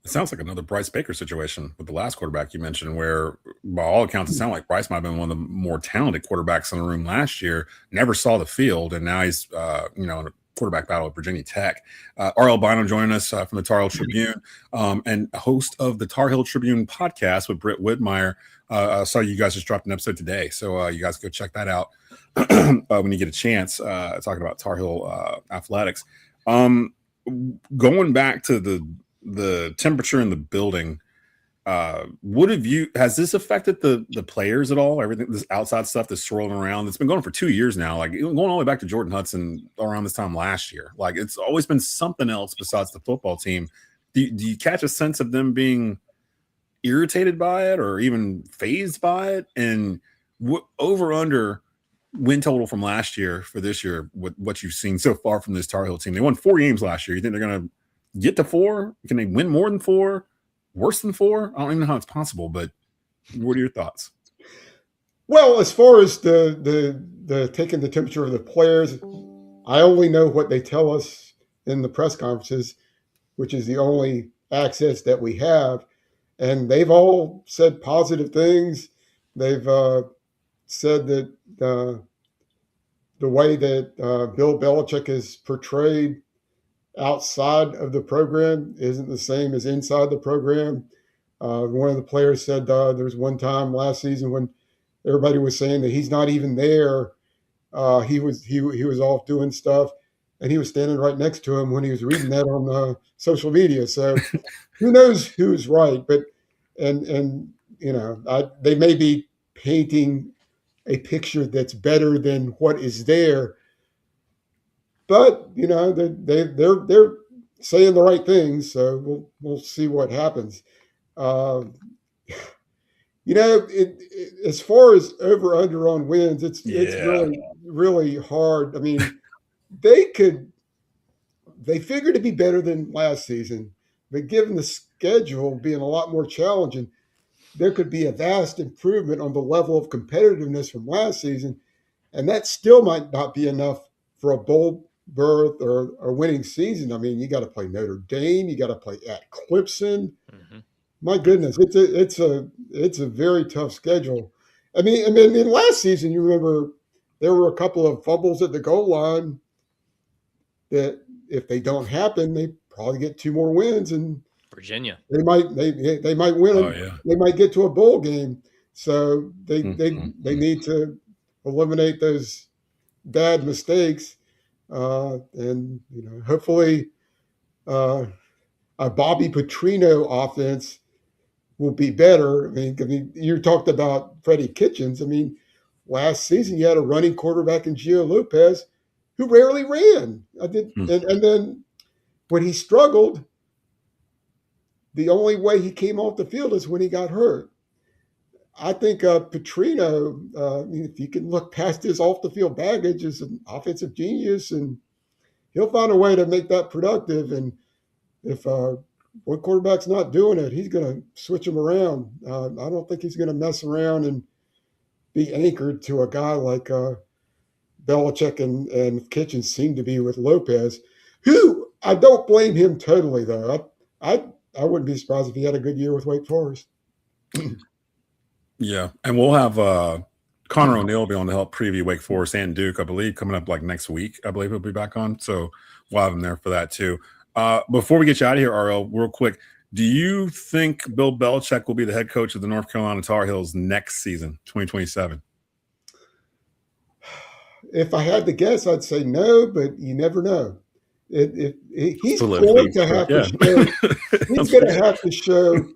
B: It sounds like another Bryce Baker situation with the last quarterback you mentioned, where by all accounts, it sounded like Bryce might have been one of the more talented quarterbacks in the room last year, never saw the field, and now he's, in a quarterback battle at Virginia Tech. R.L. Bynum joining us from the Tar Heel Tribune and host of the Tar Heel Tribune podcast with Britt Whitmire. I saw you guys just dropped an episode today, so you guys go check that out when you get a chance, talking about Tar Heel athletics. Going back to the temperature in the building, has this affected the players at all? Everything, this outside stuff that's swirling around, it's been going for 2 years now, like going all the way back to Jordan Hudson around this time last year. Like, it's always been something else besides the football team. Do you catch a sense of them being irritated by it or even fazed by it? And over under win total from last year for this year, what you've seen so far from this Tar Heel team? They won 4 games last year. You think they're going to get to 4? Can they win more than 4? Worse than 4? I don't even know how it's possible, but what are your thoughts?
E: Well, as far as the taking the temperature of the players, I only know what they tell us in the press conferences, which is the only access that we have. And they've all said positive things. They've said that the way that Bill Belichick is portrayed outside of the program isn't the same as inside the program. One of the players said there was one time last season when everybody was saying that he's not even there. He was off doing stuff, and he was standing right next to him when he was reading that on social media. So who knows who's right? But and they may be painting a picture that's better than what is there. But they're saying the right things, so we'll see what happens. As far as over under on wins, it's really really hard. I mean, they figure to be better than last season, but given the schedule being a lot more challenging, there could be a vast improvement on the level of competitiveness from last season, and that still might not be enough for a bowl berth or a winning season. I mean, you got to play Notre Dame, you got to play at Clemson. Mm-hmm. My goodness, it's a very tough schedule. I mean, in last season, you remember there were a couple of fumbles at the goal line that if they don't happen, they probably get 2 more wins, and
A: Virginia
E: they might win. They might get to a bowl game. So they need to eliminate those bad mistakes, and hopefully a Bobby Petrino offense will be better. I mean, you talked about Freddie Kitchens. I mean, last season you had a running quarterback in Gio Lopez who rarely ran. And then when he struggled, the only way he came off the field is when he got hurt. I think Petrino, if you can look past his off the field baggage, is an offensive genius, and he'll find a way to make that productive. And if one quarterback's not doing it, he's going to switch him around. I don't think he's going to mess around and be anchored to a guy like Belichick and Kitchens seem to be with Lopez, who I don't blame him totally, though. I wouldn't be surprised if he had a good year with Wake Forest.
B: Yeah, and we'll have Connor O'Neill be on to help preview Wake Forest and Duke, I believe, coming up like next week. I believe he'll be back on, so we'll have him there for that too. Before we get you out of here, RL, real quick, do you think Bill Belichick will be the head coach of the North Carolina Tar Heels next season, 2027?
E: If I had to guess, I'd say no, but you never know. He's going to have to show. He's going to have to show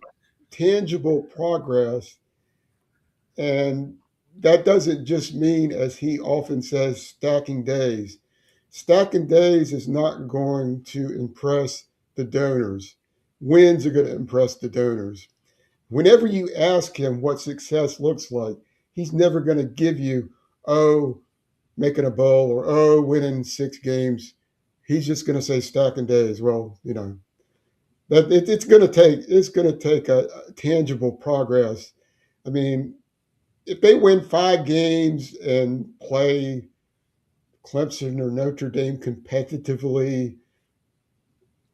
E: tangible progress, and that doesn't just mean, as he often says, stacking days. Stacking days is not going to impress the donors. Wins are going to impress the donors. Whenever you ask him what success looks like, he's never going to give you, making a bowl or winning 6 games. He's just going to say stacking days. Well, that it's going to take a tangible progress. I mean, if they win 5 games and play Clemson or Notre Dame competitively,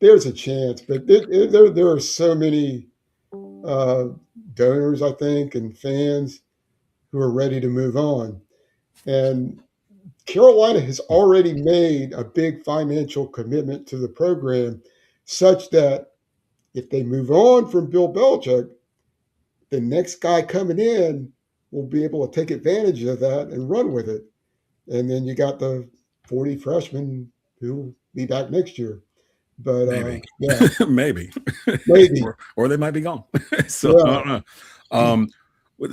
E: there's a chance. But there are so many donors, I think, and fans who are ready to move on. And Carolina has already made a big financial commitment to the program, such that if they move on from Bill Belichick, the next guy coming in will be able to take advantage of that and run with it. And then you got the 40 freshmen who will be back next year. But
B: maybe,
E: maybe,
B: or they might be gone. So I don't know.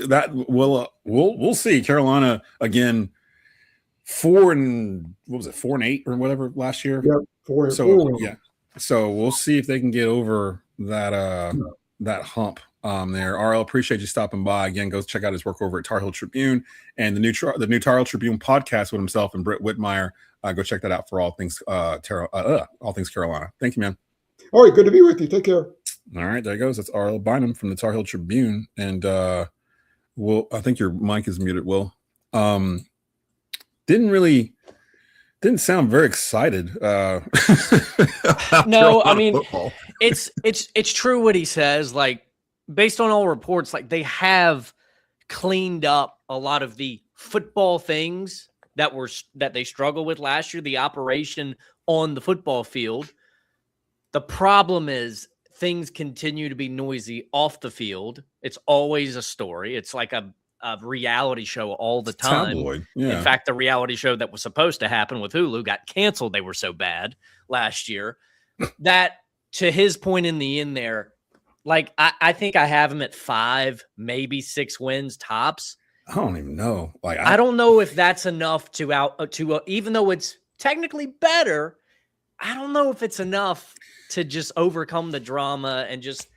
B: That we'll see. Carolina again, 4-8 or whatever last year.
E: Yep, 4.
B: So we'll see if they can get over that that hump there. RL, appreciate you stopping by again. Go check out his work over at Tar Heel Tribune and the new Tar Heel Tribune podcast with himself and Britt Whitmire. Go check that out for all things Carolina. Thank you, man.
E: All right, good to be with you. Take care.
B: All right, there he goes. That's RL Bynum from the Tar Heel Tribune, and I think your mic is muted. Will didn't sound very excited.
A: No, I mean football. it's true what he says. Like, based on all reports, like they have cleaned up a lot of the football things that they struggled with last year, the operation on the football field. The problem is things continue to be noisy off the field. It's always a story. It's like a reality show all the time.
B: Tabloid. Yeah.
A: In fact, the reality show that was supposed to happen with Hulu got canceled. They were so bad last year. That, to his point in the end there, like I think I have him at 5, maybe 6 wins tops.
B: I don't even know. Like,
A: I don't know if that's enough to even though it's technically better, I don't know if it's enough to just overcome the drama and just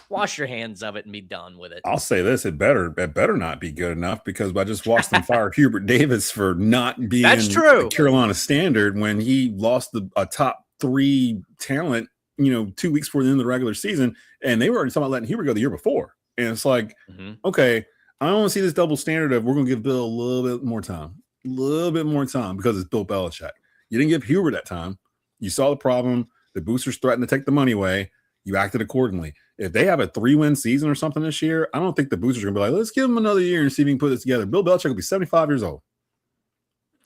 A: wash your hands of it and be done with it.
B: I'll say this: it better not be good enough, because I just watched them fire Hubert Davis for not being
A: That's true.
B: a Carolina standard when he lost a top 3 talent, 2 weeks before the end of the regular season, and they were already talking about letting Hubert go the year before. And it's like, okay, I don't want to see this double standard of we're going to give Bill a little bit more time because it's Bill Belichick. You didn't give Hubert that time. You saw the problem. The boosters threatened to take the money away. You acted accordingly. If they have a 3-win season or something this year, I don't think the boosters are going to be like, let's give him another year and see if we can put this together. Bill Belichick will be 75 years old,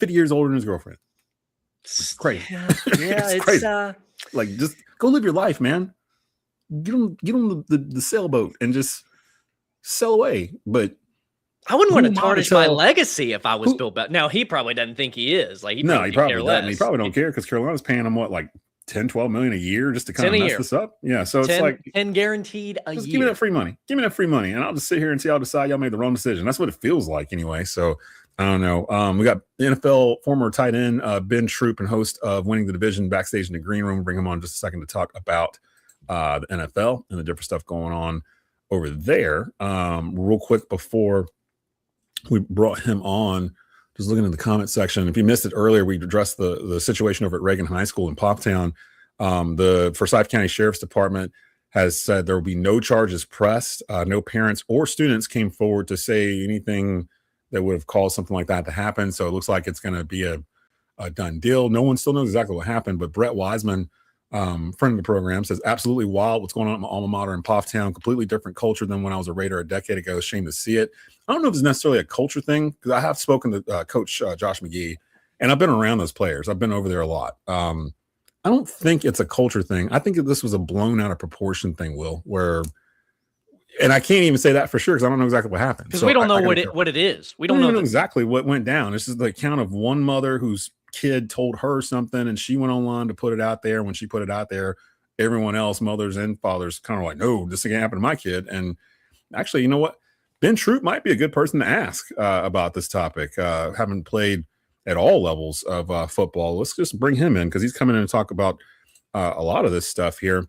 B: 50 years older than his girlfriend. It's crazy.
A: Yeah,
B: it's crazy. Like, just go live your life, man. Get on the sailboat and just sail away. But
A: I wouldn't want to tarnish my legacy if I was Bill Belichick. Now, he probably doesn't think he is. Like, he probably doesn't.
B: He probably don't care, because Carolina's paying him like 10, 12 million a year just to kind of mess this up. Yeah. So it's like
A: 10 guaranteed a year.
B: Give me that free money. And I'll just sit here and see y'all decide y'all made the wrong decision. That's what it feels like anyway. So I don't know. We got NFL former tight end Ben Troupe and host of Winning the Division backstage in the green room. Bring him on just a second to talk about the NFL and the different stuff going on over there. Real quick before we brought him on, just looking in the comment section. If you missed it earlier, we addressed the situation over at Reagan High School in Poptown. The Forsyth County Sheriff's Department has said there will be no charges pressed. No parents or students came forward to say anything that would have caused something like that to happen. So it looks like it's going to be a done deal. No one still knows exactly what happened, but Brett Wiseman, friend of the program, says absolutely wild what's going on at my alma mater in Poptown. Completely different culture than when I was a Raider a decade ago. Shame to see it. I don't know if it's necessarily a culture thing, because I have spoken to Coach Josh McGee, and I've been around those players. I've been over there a lot. I don't think it's a culture thing. I think this was a blown out of proportion thing, Will, and I can't even say that for sure because I don't know exactly what happened.
A: Because we don't know what it is. We don't know
B: exactly what went down. This is the account of one mother whose kid told her something, and she went online to put it out there. When she put it out there, everyone else, mothers and fathers, kind of like, no, this can't happen to my kid. And actually, you know what? Ben Troupe might be a good person to ask about this topic. Having played at all levels of football, let's just bring him in because he's coming in to talk about a lot of this stuff here.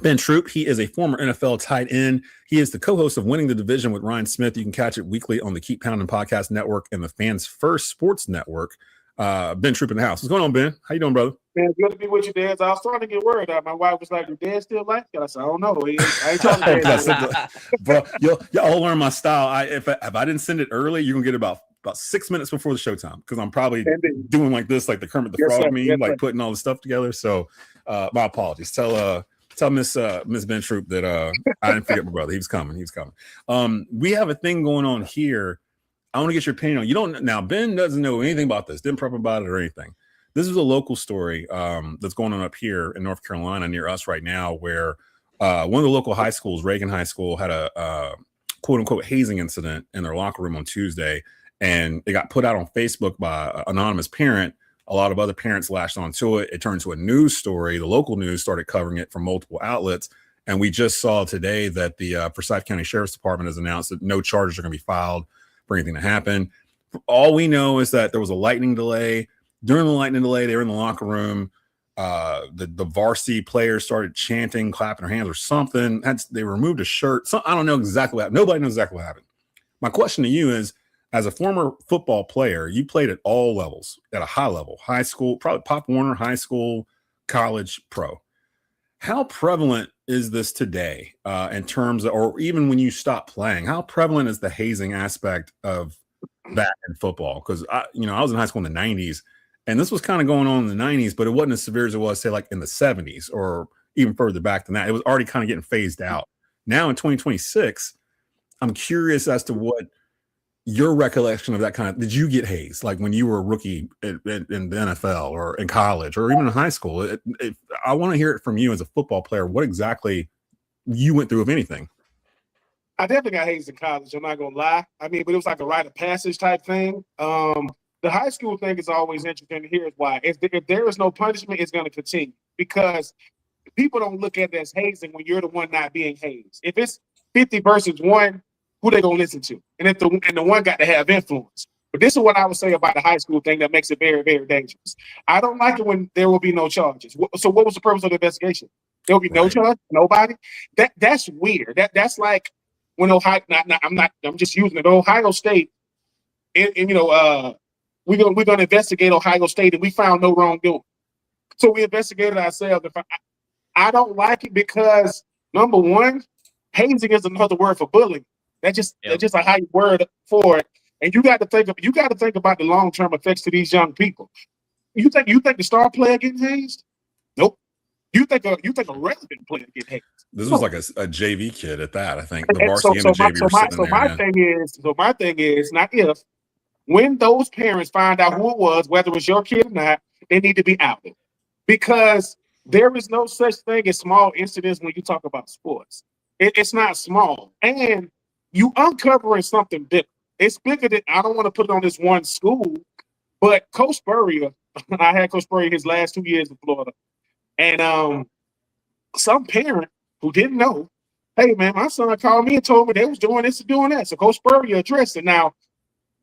B: Ben Troupe, he is a former NFL tight end. He is the co-host of Winning the Division with Ryan Smith. You can catch it weekly on the Keep Pounding Podcast Network and the Fans First Sports Network. Ben Troupe in the house. What's going on, Ben? How you doing, brother?
F: Man, good to be with you, Dez. I was trying to get word out. My wife was like, "Do Dez still like you?" I said, "I don't know. I ain't trying to get
B: Bro, y'all learn my style. If I didn't send it early, you're gonna get about 6 minutes before the showtime because I'm probably doing like this, like the Kermit the Frog meme, like putting all the stuff together. So my apologies. Tell Miss Ben Troupe that I didn't forget my brother. He was coming. We have a thing going on here. I want to get your opinion on. Now Ben doesn't know anything about this, didn't prep about it or anything. This is a local story that's going on up here in North Carolina near us right now, where one of the local high schools, Reagan High School, had a quote unquote hazing incident in their locker room on Tuesday, and it got put out on Facebook by an anonymous parent. A lot of other parents lashed onto it. It turned to a news story. The local news started covering it from multiple outlets. And we just saw today that the Forsyth County Sheriff's Department has announced that no charges are going to be filed for anything to happen. All we know is that there was a lightning delay. During the lightning delay, they were in the locker room. The varsity players started chanting, clapping their hands or something. They removed a shirt. I don't know exactly what happened. Nobody knows exactly what happened. My question to you is, as a former football player, you played at all levels, at a high level, high school, probably Pop Warner, high school, college, pro. How prevalent is this today in terms of, or even when you stop playing, how prevalent is the hazing aspect of that in football? Because I was in high school in the 90s, and this was kind of going on in the 90s, but it wasn't as severe as it was, say, like in the 70s or even further back than that. It was already kind of getting phased out. Now in 2026, I'm curious as to what your recollection of that kind of, did you get hazed like when you were a rookie in the NFL or in college or even in high school? I want to hear it from you as a football player, what exactly you went through, if anything.
F: I definitely got hazed in college. I'm not going to lie. I mean, but it was like a rite of passage type thing. The high school thing is always interesting. Here's why. If there is no punishment, it's going to continue because people don't look at it as hazing when you're the one not being hazed. If it's 50 versus 1, who they gonna listen to, and if the one got to have influence. But this is what I would say about the high school thing that makes it very, very dangerous. I don't like it when there will be no charges. So what was the purpose of the investigation? There will be no charge, nobody. That's weird. That's like when Ohio. I'm just using it. Ohio State, and we're gonna investigate Ohio State, and we found no wrongdoing. So we investigated ourselves. I don't like it because number one, hazing is another word for bullying. That's just a high word for it. And you got to think about the long-term effects to these young people. You think the star player getting hazed? Nope. You think a resident player get hazed?
B: This was like a JV kid at that. I think the varsity and the JV were sitting there.
F: My thing is not if. When those parents find out who it was, whether it was your kid or not, they need to be outed. Because there is no such thing as small incidents when you talk about sports. It's not small. And you uncovering something big. It's bigger than, I don't want to put it on this one school, but Coach Spurrier, I had Coach Spurrier his last 2 years in Florida. And some parent who didn't know, hey, man, my son called me and told me they was doing this and doing that. So Coach Spurrier addressed it. Now,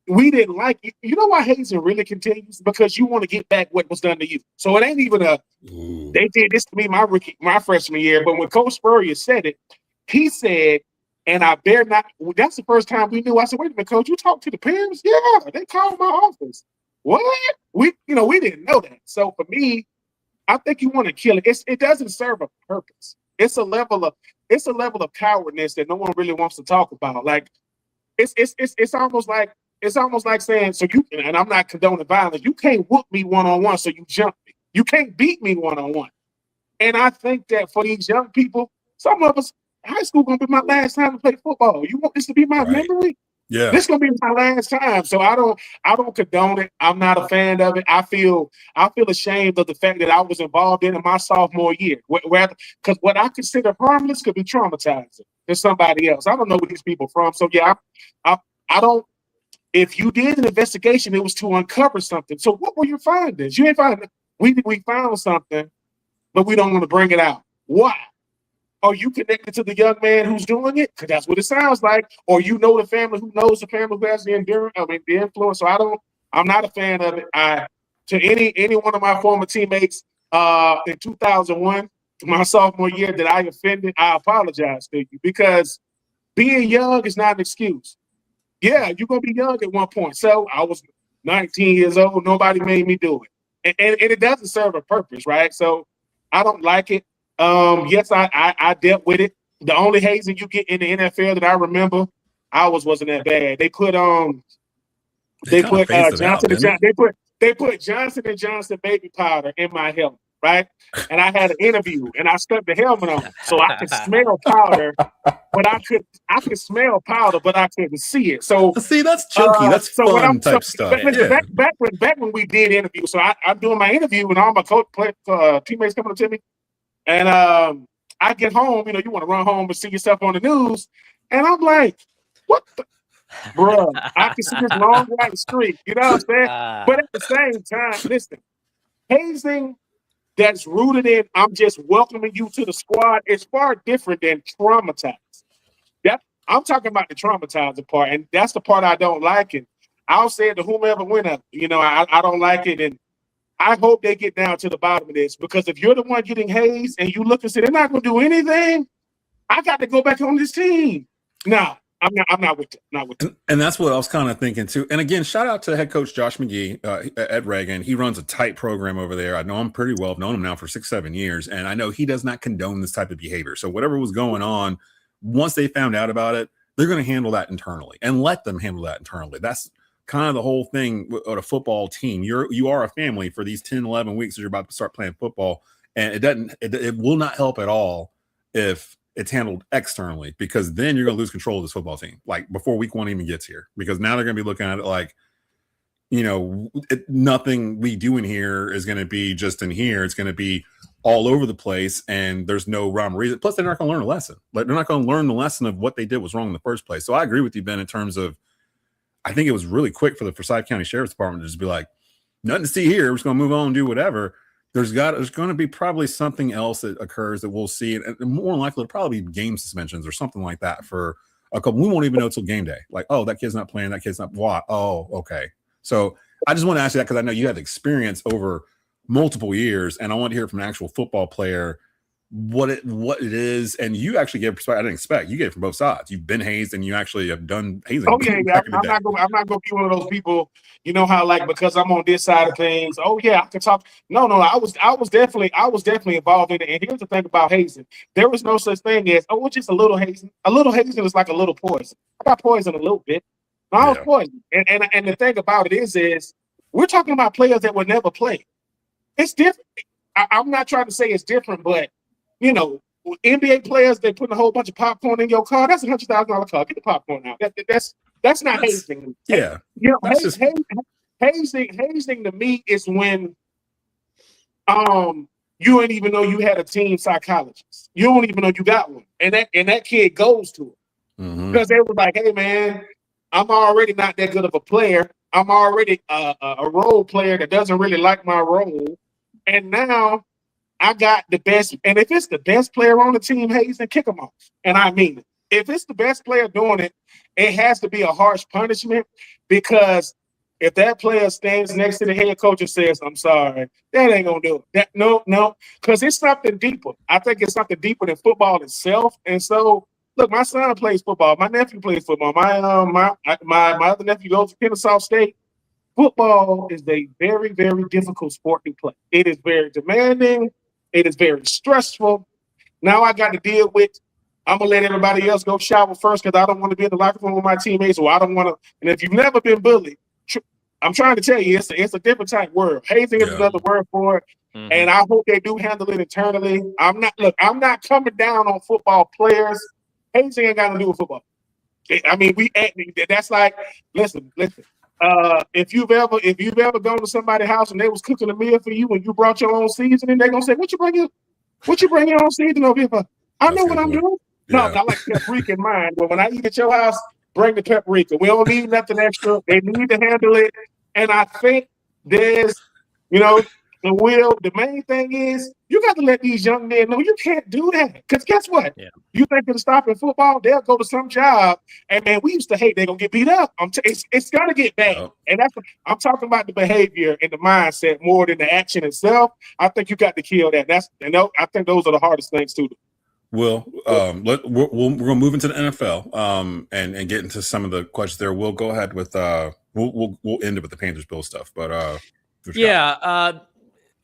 F: we didn't like it. You know why hazing really continues? Because you want to get back what was done to you. So it ain't even they did this to me my freshman year. But when Coach Spurrier said it, he said, and I bear not, that's the first time we knew. I said, wait a minute, Coach, you talked to the parents? Yeah, they called my office. What? We didn't know that. So for me, I think you want to kill it. It doesn't serve a purpose. It's a level of cowardness that no one really wants to talk about. Like it's almost like saying, so you, and I'm not condoning violence, you can't whoop me one-on-one, so you jump me. You can't beat me one-on-one. And I think that for these young people, some of us, high school gonna be my last time to play football. You want this to be my memory?
B: Yeah.
F: This gonna be my last time. So I don't condone it. I'm not a fan of it. I feel ashamed of the fact that I was involved in my sophomore year. Because what I consider harmless could be traumatizing to somebody else. I don't know where these people from. So yeah, I don't. If you did an investigation, it was to uncover something. So what were your findings? You ain't finding. We found something, but we don't want to bring it out. Why? Are you connected to the young man who's doing it? Because that's what it sounds like. Or you know the family who knows the family who has the influence. So I'm not a fan of it. To any one of my former teammates in 2001, my sophomore year, that I offended, I apologize to you, because being young is not an excuse. Yeah, you're gonna be young at one point. So I was 19 years old. Nobody made me do it, and it doesn't serve a purpose, right? So I don't like it. Yes, I dealt with it. The only hazing you get in the NFL that I remember, wasn't that bad. They put Johnson & Johnson baby powder in my helmet, right? And I had an interview, and I stuck the helmet on so I could smell powder, but I could smell powder, but I couldn't see it. So
B: see, that's jokey. That's fun type stuff.
F: Back when we did interviews, so I'm doing my interview, and all my teammates coming up to me. And I get home, you want to run home and see yourself on the news. And I'm like, what the? Bro, I can see this long white streak. You know what I'm saying? But at the same time, listen, hazing that's rooted in, I'm just welcoming you to the squad, is far different than traumatized. I'm talking about the traumatizing part, and that's the part I don't like. And I'll say it to whomever went up. I don't like it. And I hope they get down to the bottom of this, because if you're the one getting hazed and you look and say they're not going to do anything, I got to go back on this team. No, I'm not with it.
B: And that's what I was kind of thinking too. And again, shout out to head coach Josh McGee at Reagan. He runs a tight program over there. I know him pretty well. I've known him now for 6-7 years, and I know he does not condone this type of behavior. So whatever was going on, once they found out about it, they're going to handle that internally, and let them handle that internally. That's kind of the whole thing with a football team. You are a family for these 10, 11 weeks that you're about to start playing football. And it will not help at all if it's handled externally, because then you're going to lose control of this football team, like before week 1 even gets here, because now they're going to be looking at it like, nothing we do in here is going to be just in here. It's going to be all over the place, and there's no rhyme or reason. Plus, they're not going to learn a lesson. Like, they're not going to learn the lesson of what they did was wrong in the first place. So I agree with you, Ben, in terms of, I think it was really quick for the Forsyth County Sheriff's Department to just be like, nothing to see here. We're just going to move on and do whatever. There's going to be probably something else that occurs that we'll see. And more likely, it'll probably be game suspensions or something like that for a couple. We won't even know till game day. Like, oh, that kid's not playing. That kid's not. Why? Oh, okay. So I just want to ask you that because I know you had experience over multiple years, and I want to hear from an actual football player what it is. And you actually gave perspective. I didn't expect you gave it from both sides. You've been hazed, and you actually have done hazing.
F: Oh yeah. I'm not gonna be one of those people. You know how like because I'm on this side of things. Oh yeah, I can talk. No. I was definitely involved in it. And here's the thing about hazing: there was no such thing as it's just a little hazing. A little hazing is like a little poison. I got poison a little bit. No, I was poisoned. And the thing about it is we're talking about players that would never play. It's different. I'm not trying to say it's different, but you know, NBA players, they put a whole bunch of popcorn in your car. That's $100,000 car. Get the popcorn out. That's not hazing.
B: Yeah.
F: You know, hazing to me is when you didn't even know you had a team psychologist. You don't even know you got one. And that kid goes to it. Because they were like, hey man, I'm already not that good of a player. I'm already a role player that doesn't really like my role. And now I got the best, and if it's the best player on the team, hazing, kick them off. And I mean it. If it's the best player doing it, it has to be a harsh punishment because if that player stands next to the head coach and says, I'm sorry, that ain't gonna do it. No, because it's something deeper. I think it's something deeper than football itself. And so, look, my son plays football. My nephew plays football. My other nephew goes to Kennesaw State. Football is a very, very difficult sport to play. It is very demanding. It is very stressful. Now I got to deal with, I'm going to let everybody else go shower first because I don't want to be in the locker room with my teammates, or I don't want to. And if you've never been bullied, I'm trying to tell you, it's a different type word. Hazing is another word for it. And I hope they do handle it internally. I'm not coming down on football players. Hazing ain't got to do with football. I mean, that's like, listen. If you've ever gone to somebody's house and they was cooking a meal for you and you brought your own seasoning, they're gonna say, What you bring your own seasoning over here for? I know what I'm doing. No, I like paprika in mine. But when I eat at your house, bring the paprika. We don't need nothing extra. They need to handle it. And I think there's, the main thing is you got to let these young men know you can't do that. Because guess what? Yeah. You think it'll stop in football? They'll go to some job. And man, we used to hate they're going to get beat up. It's going to get bad. Oh. And I'm talking about the behavior and the mindset more than the action itself. I think you got to kill that. I think those are the hardest things to do.
B: Well, we're going to move into the NFL and get into some of the questions there. We'll go ahead with we'll end it with the Panthers Bill stuff. But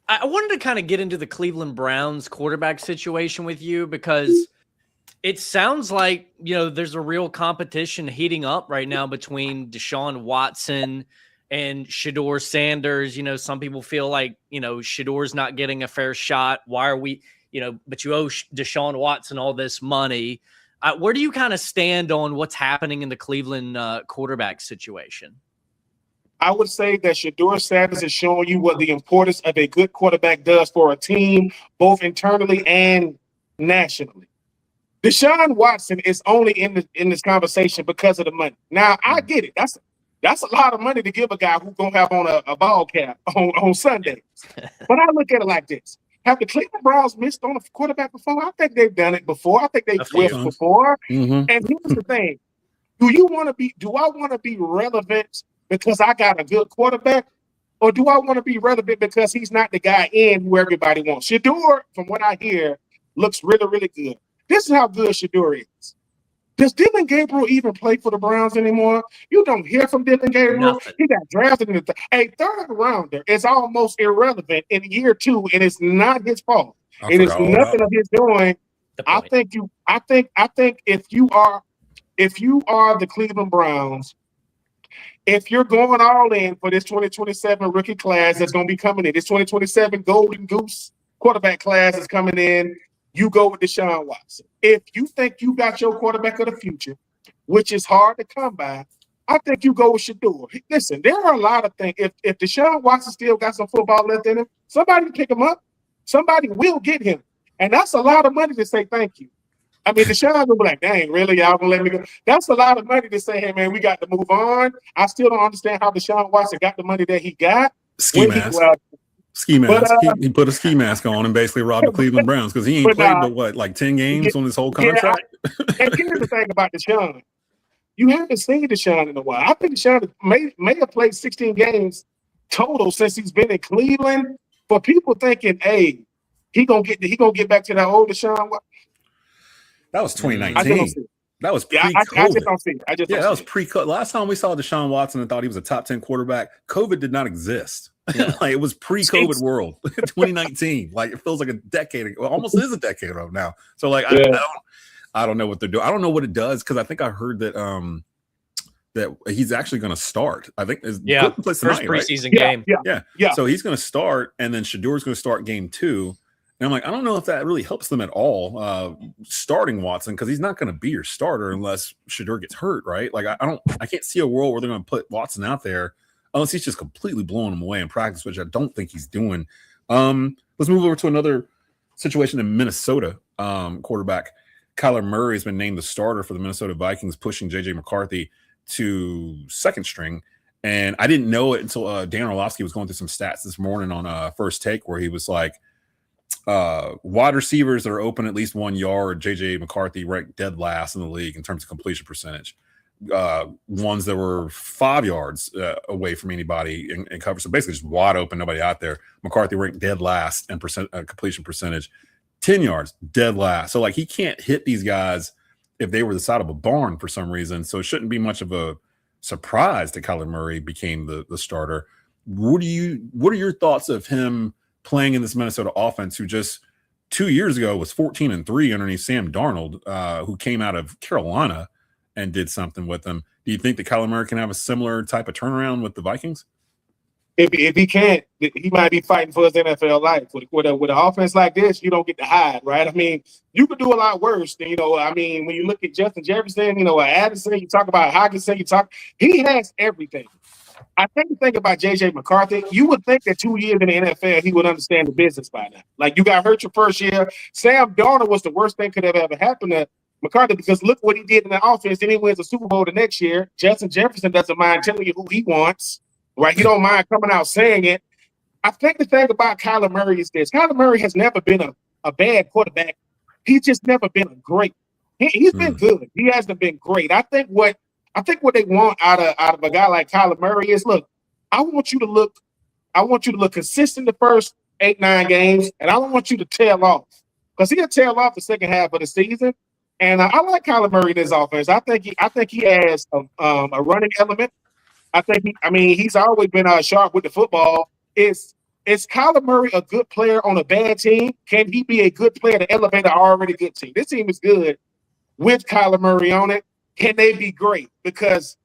B: I wanted to kind of get into the Cleveland Browns quarterback situation with you because it sounds like, there's a real competition heating up right now between Deshaun Watson and Shedeur Sanders. Some people feel like, Shedeur's not getting a fair shot. Why are we, but you owe Deshaun Watson all this money. Where do you kind of stand on what's happening in the Cleveland quarterback situation?
F: I would say that Shedeur Sanders is showing you what the importance of a good quarterback does for a team, both internally and nationally. Deshaun Watson is only in this conversation because of the money. Now, I get it. That's a lot of money to give a guy who's going to have on a ball cap on Sundays. But I look at it like this. Have the Cleveland Browns missed on a quarterback before? I think they've done it before. I think they've whiffed before. And here's the thing. Do I want to be relevant because I got a good quarterback, or do I want to be relevant because he's not the guy in who everybody wants? Shedeur, from what I hear, looks really, really good. This is how good Shedeur is. Does Dylan Gabriel even play for the Browns anymore? You don't hear from Dylan Gabriel. Nothing. He got drafted in a third rounder. Is almost irrelevant in year 2, and it's not his fault. It is nothing of his doing. I think if you are the Cleveland Browns, if you're going all in for this 2027 rookie class that's going to be coming in, this 2027 Golden Goose quarterback class is coming in, you go with Deshaun Watson. If you think you got your quarterback of the future, which is hard to come by, I think you go with Shedeur. Listen, there are a lot of things. If Deshaun Watson still got some football left in him, somebody can pick him up. Somebody will get him. And that's a lot of money to say thank you. I mean, Deshaun will be like, dang, really? Y'all gonna let me go? That's a lot of money to say, hey, man, we got to move on. I still don't understand how Deshaun Watson got the money that he got.
B: Ski mask. Ski mask.
F: But,
B: He put a ski mask on and basically robbed the Cleveland Browns because he ain't played but what, like 10 games on his whole contract?
F: And here's the thing about Deshaun. You haven't seen Deshaun in a while. I think Deshaun may have played 16 games total since he's been in Cleveland. For people thinking, hey, he gonna get back to that old Deshaun.
B: That was 2019. That was pre-COVID.
F: I just don't see it.
B: That was pre-COVID. Last time we saw Deshaun Watson and thought he was a top 10 quarterback, COVID did not exist. Yeah. Like, it was pre-COVID world, 2019. Like, it feels like a decade ago. Almost is a decade ago now. So, like, I don't know what they're doing. I don't know what it does because I think I heard that that he's actually going to start. I think
A: first
B: tonight,
A: preseason game.
F: Yeah.
B: So he's going to start, and then Shador's going to start game 2. And I'm like, I don't know if that really helps them at all, starting Watson, because he's not going to be your starter unless Shador gets hurt, right? Like, I can't see a world where they're going to put Watson out there unless he's just completely blowing him away in practice, which I don't think he's doing. Let's move over to another situation in Minnesota. Quarterback Kyler Murray has been named the starter for the Minnesota Vikings, pushing J.J. McCarthy to second string. And I didn't know it until Dan Orlovsky was going through some stats this morning on First Take, where he was like, wide receivers that are open at least 1 yard, J.J. McCarthy ranked dead last in the league in terms of completion percentage. Ones that were 5 yards away from anybody in cover, so basically just wide open, nobody out there, McCarthy ranked dead last in completion percentage. 10 yards, dead last. So, like, he can't hit these guys if they were the side of a barn for some reason. So it shouldn't be much of a surprise that Kyler Murray became the starter. What are your thoughts of him playing in this Minnesota offense, who just 2 years ago was 14-3 underneath Sam Darnold, who came out of Carolina and did something with them? Do you think that Kyler Murray can have a similar type of turnaround with the Vikings?
F: If he can't, he might be fighting for his NFL life. With an offense like this, you don't get to hide, right? I mean, you could do a lot worse. When you look at Justin Jefferson, Addison, you talk about Hockenson, he has everything. I think the thing about J.J. McCarthy, you would think that 2 years in the NFL, he would understand the business by now. Like, you got hurt your first year. Sam Darnold was the worst thing could have ever happened to McCarthy, because look what he did in the offense. Then he wins a Super Bowl the next year. Justin Jefferson doesn't mind telling you who he wants, right? He don't mind coming out saying it. I think the thing about Kyler Murray is this. Kyler Murray has never been a bad quarterback. He's just never been a great. He's been good. He hasn't been great. I think what they want out of a guy like Kyler Murray is, look, I want you to look consistent the first 8-9 games, and I don't want you to tail off, because he'll tail off the second half of the season. And I like Kyler Murray in his offense. I think he has a running element. He's always been sharp with the football. Is Kyler Murray a good player on a bad team? Can he be a good player to elevate an already good team? This team is good with Kyler Murray on it. Can they be great? Because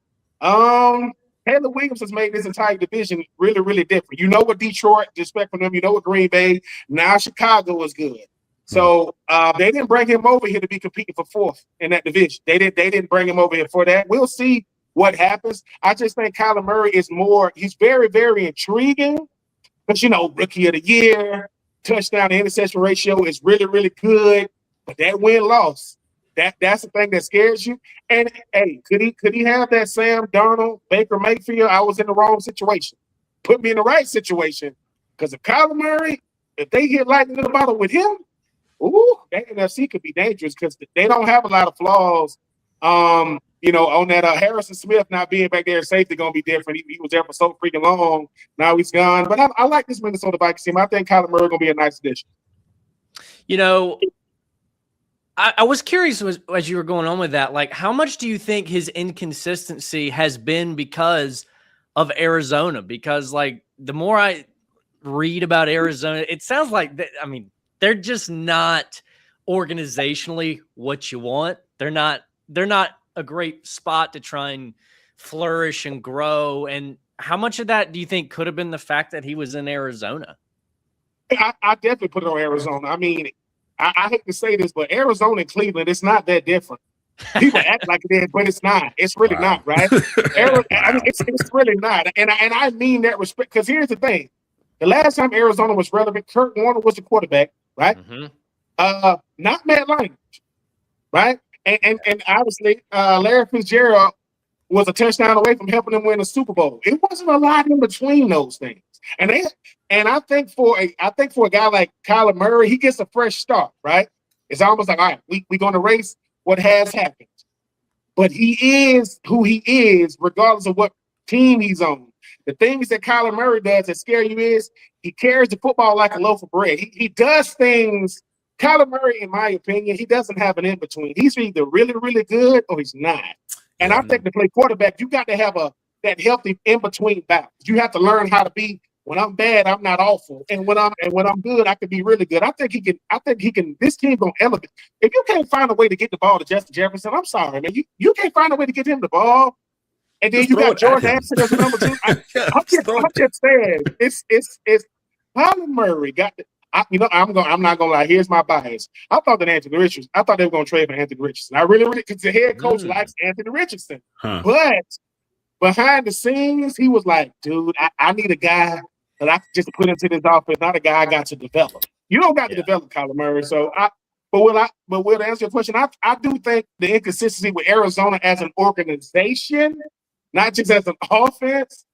F: Taylor Williams has made this entire division really, really different. You know what Detroit expect from them. You know what Green Bay. Now Chicago is good. So they didn't bring him over here to be competing for fourth in that division. They didn't bring him over here for that. We'll see what happens. I just think Kyler Murray is he's very, very intriguing, because, rookie of the year, touchdown to interception ratio is really, really good. But that win-loss, that's the thing that scares you. And hey, could he have that Sam Darnold, Baker Mayfield? I was in the wrong situation. Put me in the right situation. Because if Kyler Murray, if they hit lightning in the bottle with him, that NFC could be dangerous, because they don't have a lot of flaws. On that Harrison Smith not being back there, safety going to be different. He was there for so freaking long. Now he's gone. But I like this Minnesota Vikings team. I think Kyler Murray going to be a nice addition.
A: I was curious as you were going on with that, like, how much do you think his inconsistency has been because of Arizona? Because, like, the more I read about Arizona, it sounds like they're just not organizationally what you want. They're not a great spot to try and flourish and grow. And how much of that do you think could have been the fact that he was in Arizona?
F: I definitely put it on Arizona. I hate to say this, but Arizona and Cleveland, it's not that different. People act like it is, but it's not. It's really not, right? It's really not. And I mean that respect, because here's the thing. The last time Arizona was relevant, Kurt Warner was the quarterback, right? Mm-hmm. Not Matt Leinart, right? And obviously, Larry Fitzgerald was a touchdown away from helping them win a Super Bowl. It wasn't a lot in between those things. And And I think for a guy like Kyler Murray, he gets a fresh start, right? It's almost like, all right, we're going to erase what has happened. But he is who he is, regardless of what team he's on. The things that Kyler Murray does that scare you is he carries the football like a loaf of bread. He does things. Kyler Murray, in my opinion, he doesn't have an in-between. He's either really, really good or he's not. And I think to play quarterback, you got to have that healthy in-between balance. You have to learn how to be, when I'm bad, I'm not awful. And when I'm good, I can be really good. I think he can, this team gonna elevate. If you can't find a way to get the ball to Justin Jefferson, I'm sorry, man. You can't find a way to get him the ball. And then you got Jordan Anderson as number 2. I'm just saying, it's Kyler Murray got the, I'm not gonna lie. Here's my bias. I thought that they were gonna trade for Anthony Richardson. I really, because the head coach likes Anthony Richardson. But behind the scenes, he was like, dude, I need a guy that I can just put into this offense, not a guy I got to develop. You don't got to develop Kyler Murray. So but to answer your question, I do think the inconsistency with Arizona as an organization, not just as an offense,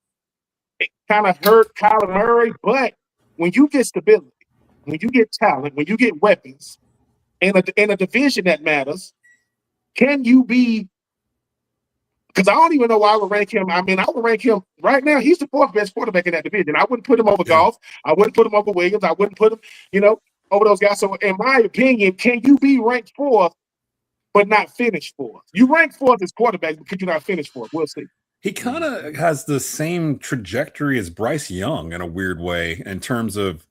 F: it kind of hurt Kyler Murray. But when you get stability, when you get talent, when you get weapons, in a division that matters, can you be? Because I don't even know why I would rank him. I mean, I would rank him right now. He's the 4th best quarterback in that division. I wouldn't put him over Goff. I wouldn't put him over Williams. I wouldn't put him, over those guys. So, in my opinion, can you be ranked 4th but not finish 4th? You rank 4th as quarterback, but could you not finish 4th? We'll see.
B: He kind of has the same trajectory as Bryce Young in a weird way in terms of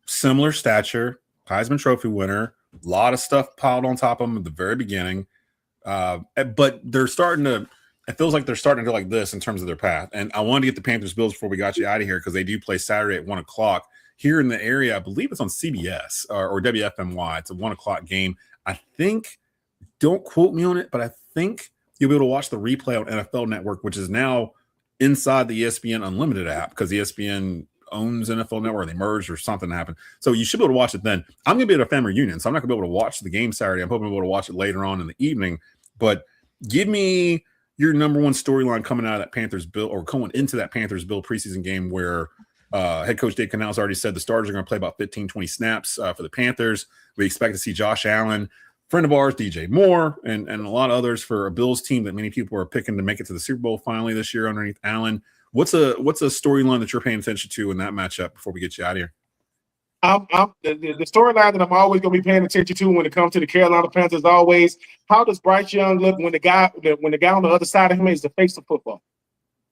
B: similar stature, Heisman Trophy winner, a lot of stuff piled on top of him at the very beginning. But they're starting to. It feels like they're starting to go like this in terms of their path. And I wanted to get the Panthers Bills before we got you out of here because they do play Saturday at 1:00 here in the area. I believe it's on CBS or WFMY. It's a 1:00 game. I think, don't quote me on it, but I think you'll be able to watch the replay on NFL Network, which is now inside the ESPN Unlimited app because ESPN owns NFL Network. They merged or something happened. So you should be able to watch it then. I'm going to be at a family reunion, so I'm not going to be able to watch the game Saturday. I'm hoping to be able to watch it later on in the evening. But give me your number one storyline coming out of that Panthers Bill or going into that Panthers Bill preseason game where head coach Dave Canales already said the starters are going to play about 15, 20 snaps for the Panthers. We expect to see Josh Allen, friend of ours, DJ Moore, and a lot of others for a Bills team that many people are picking to make it to the Super Bowl finally this year underneath Allen. What's a storyline that you're paying attention to in that matchup before we get you out of here?
F: The storyline that I'm always going to be paying attention to when it comes to the Carolina Panthers is always, how does Bryce Young look when the guy on the other side of him is the face of football?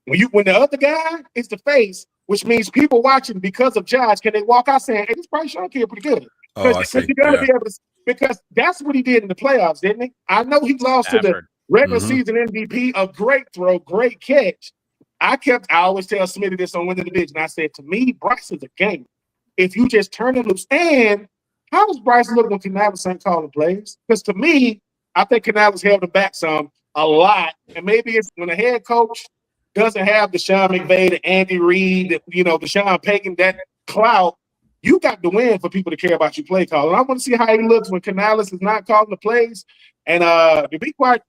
F: When the other guy is the face, which means people watching because of Josh, can they walk out saying, hey, this Bryce Young kid pretty good? Because that's what he did in the playoffs, didn't he? I know he lost to the regular season MVP, a great throw, great catch. I always tell Smitty this on Win the Division. I said, to me, Bryce is a game. If you just turn him loose. And how does Bryce look when Canales ain't calling plays? Because to me, I think Canales held him back a lot. And maybe it's when a head coach doesn't have the Sean McVay, the Andy Reid, the Sean Payton, that clout, you got to win for people to care about your play call. And I want to see how he looks when Canales is not calling the plays. And to be quite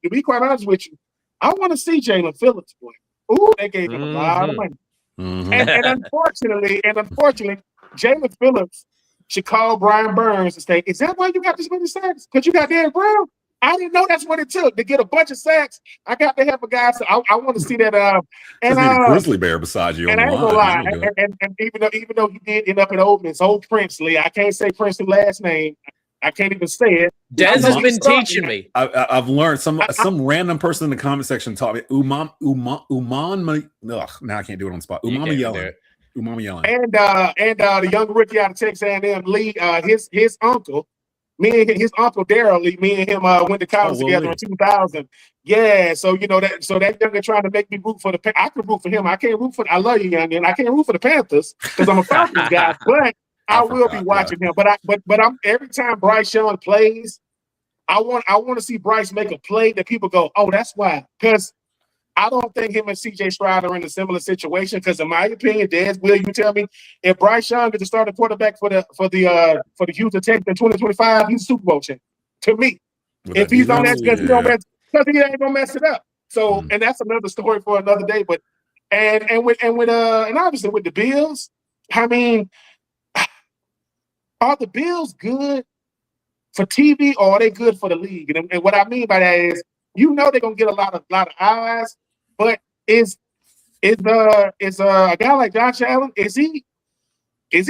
F: honest with you, I want to see Jalen Phillips play. Ooh, they gave him a lot of money. And unfortunately, Jalen Phillips should call Brian Burns and say, is that why you got this many sacks? Because you got Darren Brown? I didn't know that's what it took to get a bunch of sacks. I got to have a guy. So I want to see that. And
B: a grizzly bear beside you.
F: And I ain't gonna lie. And even though he did end up in Old Miss, old Princely, I can't say Prince's last name. I can't even say it.
A: Dez has been teaching me.
B: I've learned some random person in the comment section taught me Uman. Now I can't do it on the spot. Umami yelling.
F: And the young rookie out of Texas A&M, Lee, his uncle, his uncle Daryl, me and him went to college together in 2000. Yeah, so that younger trying to make me root for the. I can root for him. I can't root for. I love you, youngin. I can't root for the Panthers because I'm a Falcons guy, but I will be watching him. But I'm every time Bryce Young plays, I want to see Bryce make a play that people go, oh, that's why. Because I don't think him and CJ Stroud are in a similar situation. Because in my opinion, Dez, will you tell me if Bryce Young is the starting quarterback for the Houston Texans in 2025, he's a Super Bowl champion. To me, if he's on that, because he ain't gonna mess it up. So, and that's another story for another day. But and obviously with the Bills, I mean, are the Bills good for TV or are they good for the league? And what I mean by that is, they're gonna get a lot of eyes, but is a guy like Josh Allen, is he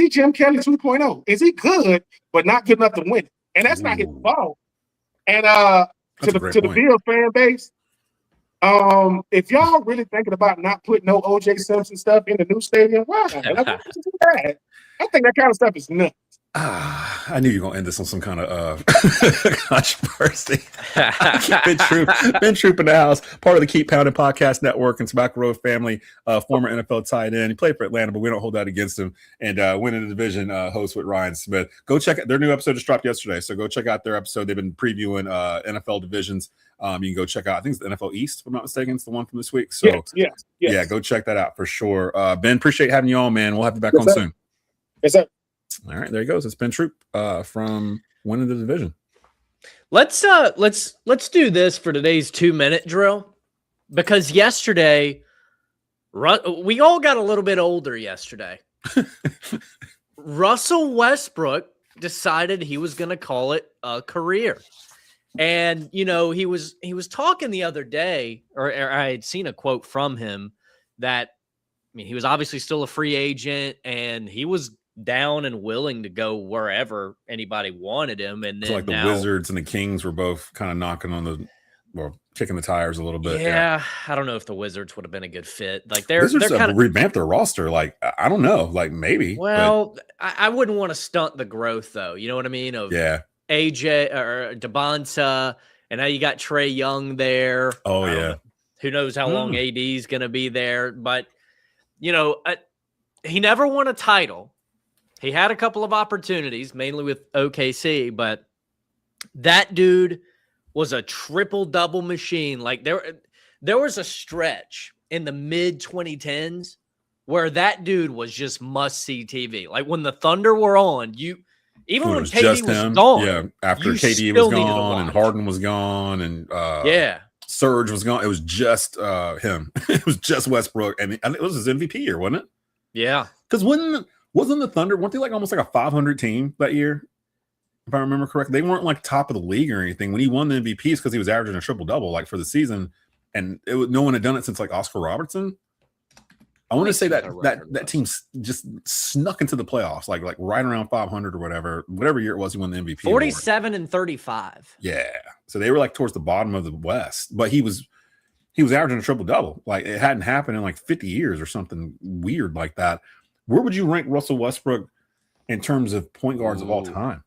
F: Jim Kelly 2.0? Is he good but not good enough to win? And that's not his fault. And to the Bills fan base, if y'all really thinking about not putting no OJ Simpson stuff in the new stadium, why? I think that kind of stuff is nuts.
B: I knew you were going to end this on some kind of controversy. Ben Troupe in the house, part of the Keep Pounding Podcast Network and Tobacco Road family, former NFL tight end. He played for Atlanta, but we don't hold that against him. And winning the division host with Ryan Smith. Go check out their new episode just dropped yesterday. So go check out their episode. They've been previewing NFL divisions. You can go check out, I think it's the NFL East, if I'm not mistaken. It's the one from this week. So
F: yes.
B: Yeah, go check that out for sure. Ben, appreciate having you on, man. We'll have you back on soon.
F: Yes, sir.
B: All right, there he goes. It's Ben Troupe from winning the division.
A: Let's do this for today's 2-minute drill, because yesterday we all got a little bit older yesterday. Russell Westbrook decided he was going to call it a career. And he was talking the other day, or I had seen a quote from him that, he was obviously still a free agent and he was down and willing to go wherever anybody wanted him. And then
B: the Wizards and the Kings were both kind of knocking kicking the tires a little bit.
A: Yeah, I don't know if the Wizards would have been a good fit.
B: They're kind of revamped their roster. I don't know, maybe.
A: Well, I wouldn't want to stunt the growth though. You know what I mean? AJ or Devonta, and now you got Trae Young there.
B: Oh yeah.
A: Who knows how long AD is going to be there? But he never won a title. He had a couple of opportunities, mainly with OKC, but that dude was a triple-double machine. There was a stretch in the mid-2010s where that dude was just must-see TV. Like when the Thunder were on, even when KD was gone.
B: Yeah, after KD was gone and Harden was gone and Surge was gone, it was just him. It was just Westbrook, and it was his MVP year, wasn't it?
A: Yeah.
B: Because wasn't the Thunder, weren't they almost a 500 team that year? If I remember correctly, they weren't top of the league or anything. When he won the MVPs, because he was averaging a triple-double for the season, and no one had done it since Oscar Robertson. I want to say that team just snuck into the playoffs, like right around 500 or whatever year it was he won the MVP.
A: 47 and 35.
B: Yeah, so they were towards the bottom of the West, but he was averaging a triple-double. It hadn't happened in 50 years or something weird like that. Where would you rank Russell Westbrook in terms of point guards of all time?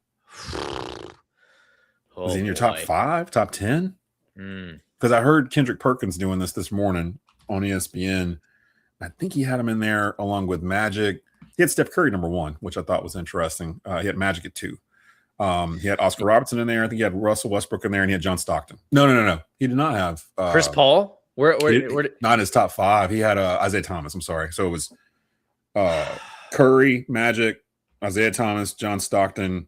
B: Was he in your top 5, top 10? Because I heard Kendrick Perkins doing this morning on ESPN. I think he had him in there along with Magic. He had Steph Curry number 1, which I thought was interesting. He had Magic at 2. He had Oscar Robertson in there. I think he had Russell Westbrook in there, and he had John Stockton. No. He did not have
A: Chris Paul. Where
B: not in his top 5. He had Isaiah Thomas. I'm sorry. So it was Curry, Magic, Isaiah Thomas, John Stockton,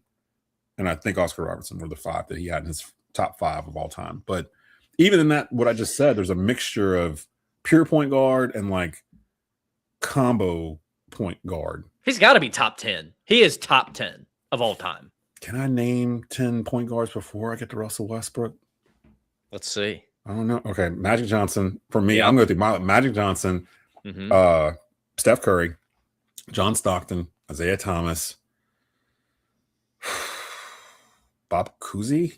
B: and I think Oscar Robertson were the 5 that he had in his top 5 of all time. But even in that, what I just said, there's a mixture of pure point guard and combo point guard.
A: He's got to be top 10. He is top 10 of all time.
B: Can I name 10 point guards before I get to Russell Westbrook?
A: Let's see.
B: I don't know. Okay, Magic Johnson. For me, I'm going to do Magic Johnson, Steph Curry, John Stockton, Isaiah Thomas, Bob Cousy.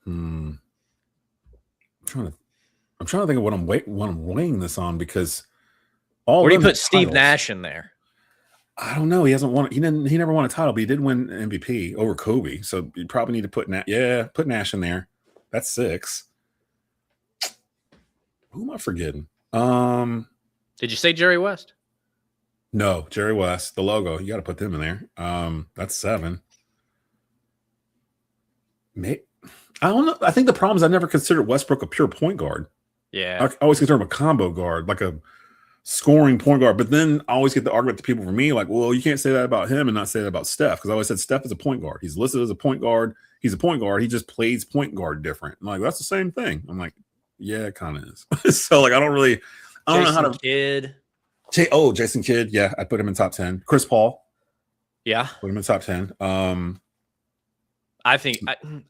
B: I'm trying to think of what I'm weighing this on, because
A: where do you put Steve Nash in there?
B: I don't know. He hasn't won. He never won a title, but he did win MVP over Kobe. So you probably need to put Nash in there. That's 6. Who am I forgetting?
A: Did you say Jerry West?
B: No, Jerry West. The logo. You got to put them in there. That's 7. I don't know. I think the problem is I never considered Westbrook a pure point guard.
A: Yeah.
B: I always consider him a combo guard, like a scoring point guard. But then I always get the argument to people from me, well, you can't say that about him and not say that about Steph, because I always said Steph is a point guard. He's listed as a point guard. He's a point guard. He just plays point guard different. I'm that's the same thing. I'm yeah, it kind of is. So I don't know how to.
A: Kidd.
B: Jason Kidd. Yeah, I'd put him in top 10. Chris Paul.
A: Yeah.
B: Put him in top 10.
A: I think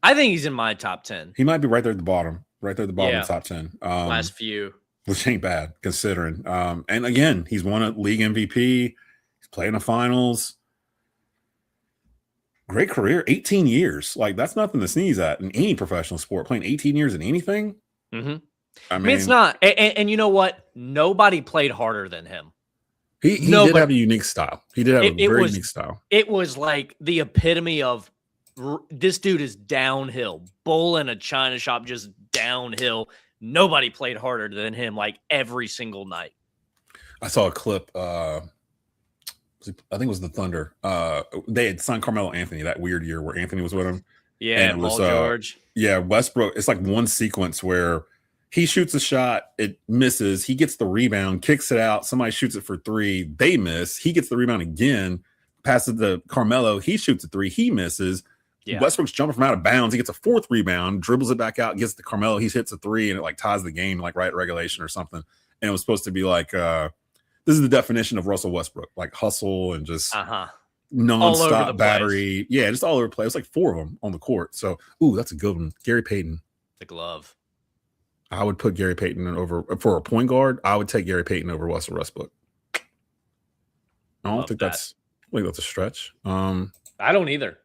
A: he's in my top 10.
B: He might be right there at the bottom. Right there at the bottom of the top 10.
A: Last few.
B: Which ain't bad considering. And again, he's won a league MVP. He's playing the finals. Great career. 18 years. Like, that's nothing to sneeze at in any professional sport. Playing 18 years in anything.
A: Mm-hmm.
B: I mean,
A: it's not. And you know what? Nobody played harder than him.
B: He did have a unique style. He did have a very unique style.
A: It was like the epitome of this dude is downhill. Bull in a china shop, just downhill. Nobody played harder than him, like every single night.
B: I saw a clip. I think it was the Thunder. They had signed Carmelo Anthony that weird year where Anthony was with him.
A: Yeah, and it was, Paul George.
B: Yeah, Westbrook. It's like one sequence where he shoots a shot, it misses. He gets the rebound, kicks it out. Somebody shoots it for three. They miss. He gets the rebound again, passes to Carmelo. He shoots a three. He misses. Yeah. Westbrook's jumping from out of bounds. He gets a fourth rebound, dribbles it back out, gets to Carmelo. He hits a three, and it like ties the game, like right at regulation or something. And it was supposed to be like, this is the definition of Russell Westbrook, like hustle and just nonstop battery. Yeah, just all over the place. It's like four of them on the court. So, that's a good one. Gary Payton.
A: The glove.
B: I would put Gary Payton over for a point guard. I would take Gary Payton over Russell Westbrook. I don't think that's a stretch.
A: I don't either.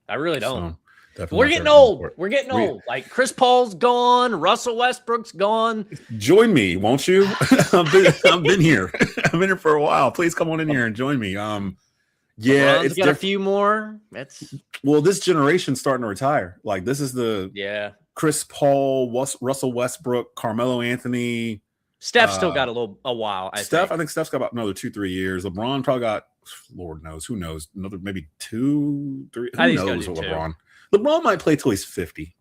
A: I really don't.
B: So
A: we're getting old. We're getting old. Like Chris Paul's gone. Russell Westbrook's gone.
B: Join me, won't you? I've been here. I've been here for a while. Please come on in here and join me. Yeah,
A: LeBron's got a few more.
B: This generation's starting to retire. Like this is the Chris Paul, Russell Westbrook, Carmelo Anthony.
A: Steph still got a while.
B: I think Steph's got about another 2-3 years. LeBron probably got, Lord knows, who knows, another maybe 2-3. Who knows with LeBron? LeBron might play till he's 50.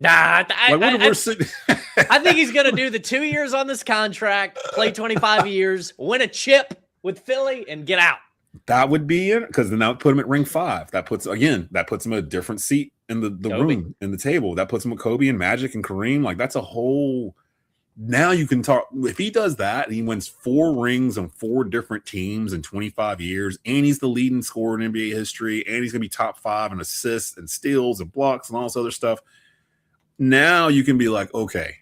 A: Nah, I think he's gonna do the 2 years on this contract, play 25 years, win a chip with Philly, and get out.
B: That would be it, because then that would put him at ring 5. That puts him a different seat in the room, in the table. That puts him with Kobe and Magic and Kareem. Like that's a whole. Now you can talk. If he does that and he wins 4 rings on 4 different teams in 25 years, and he's the leading scorer in NBA history, and he's gonna be top 5 in assists and steals and blocks and all this other stuff. Now you can be like, okay,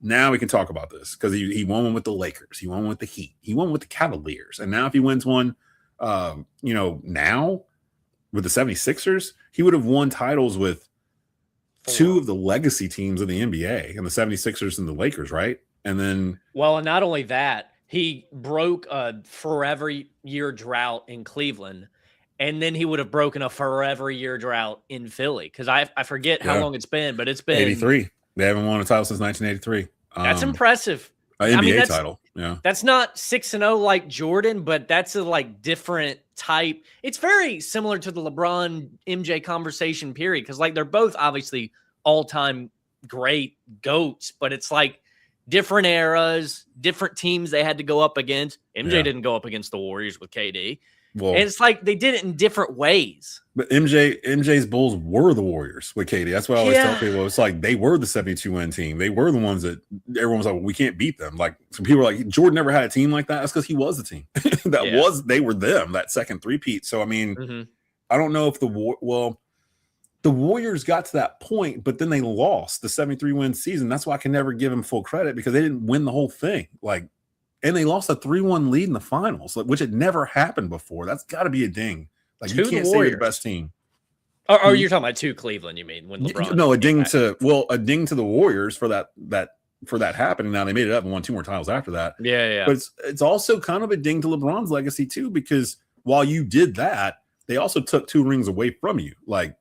B: now we can talk about this because he won one with the Lakers, he won one with the Heat, he won with the Cavaliers, and now if he wins one, now with the 76ers, he would have won titles with 2 of the legacy teams of the NBA, and the 76ers and the Lakers, right? And then,
A: and not only that, he broke a forever year drought in Cleveland, and then he would have broken a forever year drought in Philly. Because I forget how long it's been, but it's been
B: 83. They haven't won a title since 1983.
A: That's impressive.
B: NBA title. Yeah,
A: that's not 6-0 like Jordan, but that's a different type. It's very similar to the LeBron MJ conversation period, because they're both obviously all-time great GOATs, but it's different eras, different teams they had to go up against. MJ didn't go up against the Warriors with KD. And it's they did it in different ways.
B: But MJ's Bulls were the Warriors with KD. That's what I always tell people. It's they were the 72-win team. They were the ones that everyone was like, well, we can't beat them. Some people were like, Jordan never had a team like that. That's because he was the team. They were them, that second three-peat. So, I mean, I don't know if the Warriors got to that point, but then they lost the 73-win season. That's why I can never give them full credit, because they didn't win the whole thing. And they lost a 3-1 lead in the finals, which had never happened before. That's got to be a ding. You can't say you're the best team.
A: Or you're talking about to Cleveland, you mean, when LeBron?
B: No, a ding to the Warriors for that happening. Now they made it up and won 2 more titles after that.
A: Yeah.
B: But it's also kind of a ding to LeBron's legacy too, because while you did that, they also took 2 rings away from you. We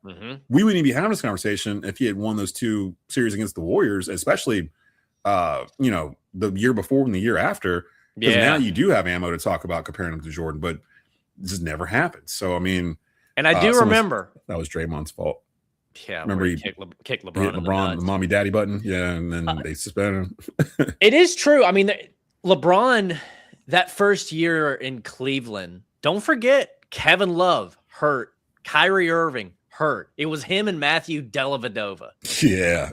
B: wouldn't even be having this conversation if he had won those 2 series against the Warriors, especially the year before and the year after. Because now you do have ammo to talk about comparing him to Jordan, but it just never happened. So, I mean,
A: and I do remember
B: that was Draymond's fault.
A: Yeah,
B: remember he
A: kicked LeBron,
B: hit LeBron the mommy daddy button. Yeah, and then they suspended him.
A: It is true. I mean, LeBron, that first year in Cleveland, don't forget Kevin Love hurt, Kyrie Irving hurt. It was him and Matthew Dellavedova
B: Yeah.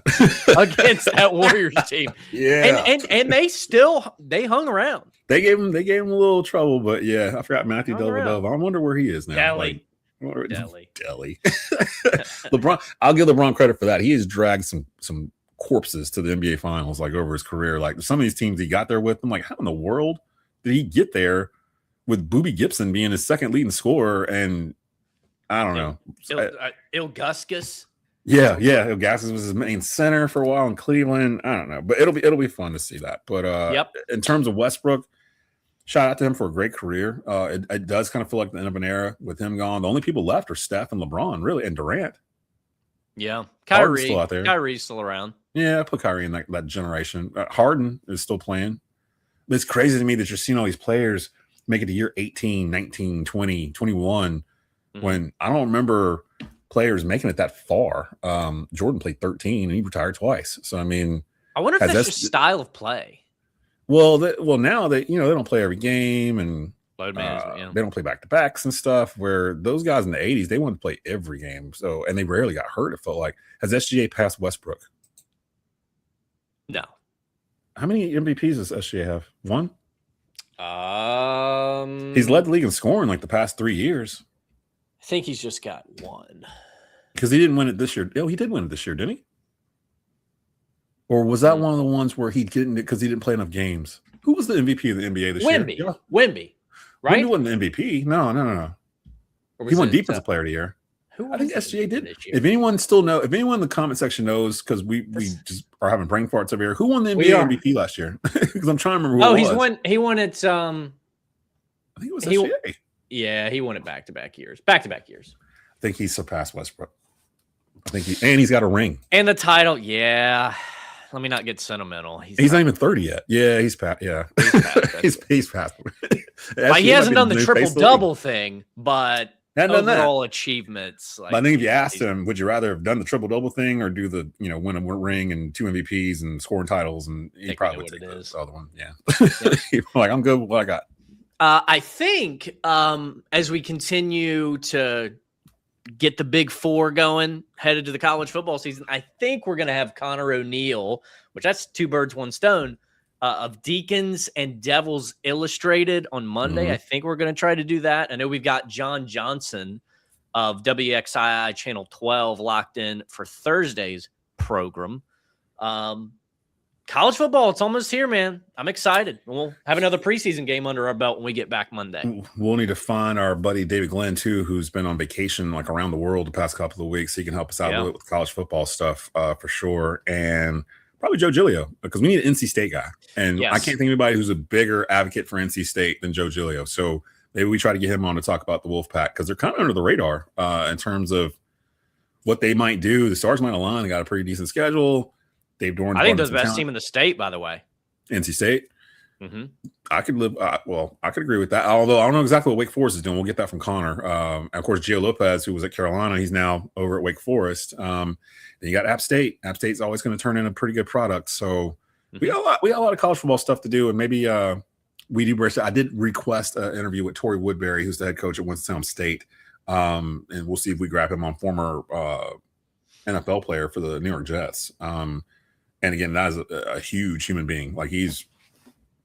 A: against that Warriors team.
B: Yeah.
A: And they hung around.
B: They gave him a little trouble, but yeah, I forgot Matthew
A: Hung around.
B: Dellavedova. I wonder where he is now.
A: Delhi.
B: Delhi. LeBron, I'll give LeBron credit for that. He has dragged some corpses to the NBA finals like over his career. Like some of these teams he got there with, I'm like, how in the world did he get there with Boobie Gibson being his second leading scorer? And I don't know.
A: Ilgauskas.
B: Yeah. Ilgauskas was his main center for a while in Cleveland. I don't know, but it'll be fun to see that. But in terms of Westbrook, shout out to him for a great career. It does kind of feel like the end of an era with him gone. The only people left are Steph and LeBron, really, and Durant.
A: Yeah,
B: Harden's still out there.
A: Kyrie's still around.
B: Yeah, I put Kyrie in that generation. Harden is still playing. It's crazy to me that you're seeing all these players make it to year 18, 19, 20, 21, when I don't remember players making it that far. Jordan played 13 and he retired twice. So, I mean,
A: I wonder if that's just style of play.
B: Well, now they don't play every game and
A: load management.
B: They don't play back-to-backs and stuff, where those guys in the 80s, they wanted to play every game. So, and they rarely got hurt, it felt like. Has SGA passed Westbrook?
A: No.
B: How many MVPs does SGA have? One? He's led the league in scoring like the past 3 years.
A: I think he's just got one.
B: Because he didn't win it this year. Oh, he did win it this year, didn't he? Or was that one of the ones where he didn't because he didn't play enough games? Who was the MVP of the NBA this year?
A: Wemby, right?
B: Wemby wasn't the MVP. No. He won Defensive Player of the Year. I think SGA did. If anyone in the comment section knows, because we just are having brain farts over here, who won the NBA MVP last year? Because I'm trying to remember who it was.
A: He won it. I
B: think it was SGA.
A: Yeah, he won it back-to-back years.
B: I think he surpassed Westbrook. And he's got a ring.
A: And the title, yeah. Let me not get sentimental.
B: He's not even 30 yet. Yeah, he's past. Yeah, he's past.
A: He hasn't done the triple-double thing, but overall achievements.
B: Like, I think if you asked him, would you rather have done the triple-double thing or do the win a ring and 2 MVPs and scoring titles? And he probably would take the other one. Yeah, like I'm good with what I got.
A: I think as we continue to get the big four going, headed to the college football season, I think we're going to have Connor O'Neill, which that's 2 birds, 1 stone, of Deacons and Devils Illustrated on Monday. I think we're going to try to do that. I know we've got John Johnson of WXII Channel 12 locked in for Thursday's program. College football, it's almost here, man. I'm excited. We'll have another preseason game under our belt when we get back Monday.
B: We'll need to find our buddy David Glenn, too, who's been on vacation like around the world the past couple of weeks. He can help us out with college football stuff for sure. And probably Joe Giglio, because we need an NC State guy. And I can't think of anybody who's a bigger advocate for NC State than Joe Giglio. So maybe we try to get him on to talk about the Wolfpack, because they're kind of under the radar in terms of what they might do. The stars might align. They got a pretty decent schedule. Dave Doran.
A: I think they're the best team in the state, by the way.
B: NC State. I could live. I could agree with that. Although I don't know exactly what Wake Forest is doing. We'll get that from Connor. Of course, Gio Lopez, who was at Carolina, he's now over at Wake Forest. Then you got App State. App State's always going to turn in a pretty good product. So we got a lot of college football stuff to do, and maybe we do. I did request an interview with Torrey Woodbury, who's the head coach at Winston-Salem State, and we'll see if we grab him on, former NFL player for the New York Jets. And again, that is a huge human being. Like he's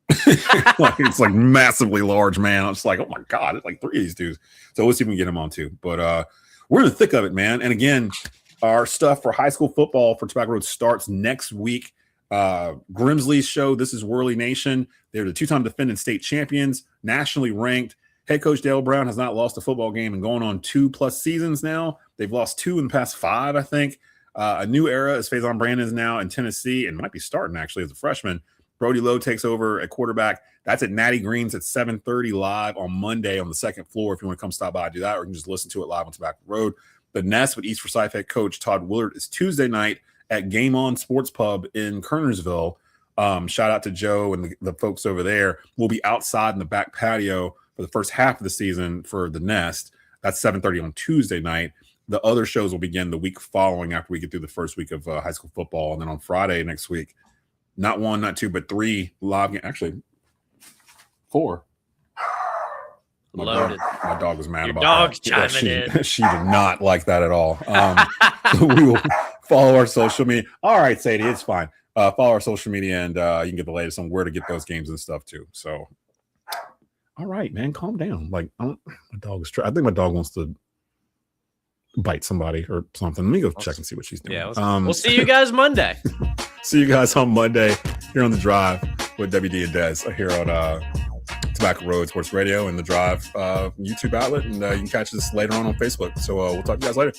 B: it's like massively large, man. I'm just like, oh my God, it's like 3 of these dudes. So we'll see if we can get him on too. But we're in the thick of it, man. And again, our stuff for high school football for Tobacco Road starts next week. Grimsley's show, This is Whirly Nation. They're the 2-time defending state champions, nationally ranked. Head coach Dale Brown has not lost a football game in going on 2+ seasons now. They've lost 2 in the past 5, I think. A new era as Faison Brandon is now in Tennessee and might be starting actually as a freshman. Brody Lowe takes over at quarterback. That's at Natty Green's at 7:30 live on Monday on the 2nd floor. If you want to come stop by and do that, or you can just listen to it live on Tobacco Road. The Nest with East Forsyth head coach Todd Willard is Tuesday night at Game On Sports Pub in Kernersville. Shout out to Joe and the folks over there. We'll be outside in the back patio for the first half of the season for the Nest. That's 7:30 on Tuesday night. The other shows will begin the week following after we get through the first week of high school football. And then on Friday next week, not 1, not 2, but 3 live games. Actually, 4.
A: Loaded.
B: My dog was mad
A: Your
B: about
A: dog's
B: that.
A: chiming in.
B: She did not like that at all. We will follow our social media. All right, Sadie, it's fine. Follow our social media, and you can get the latest on where to get those games and stuff too. So, all right, man, calm down. Like, my dog is. I think my dog wants to bite somebody or something. Let me go check and see what she's doing.
A: Yeah, we'll see you guys Monday.
B: See you guys on Monday here on The Drive with WD and Dez here on Tobacco Road Sports Radio and The Drive YouTube outlet. And you can catch us later on Facebook. So we'll talk to you guys later.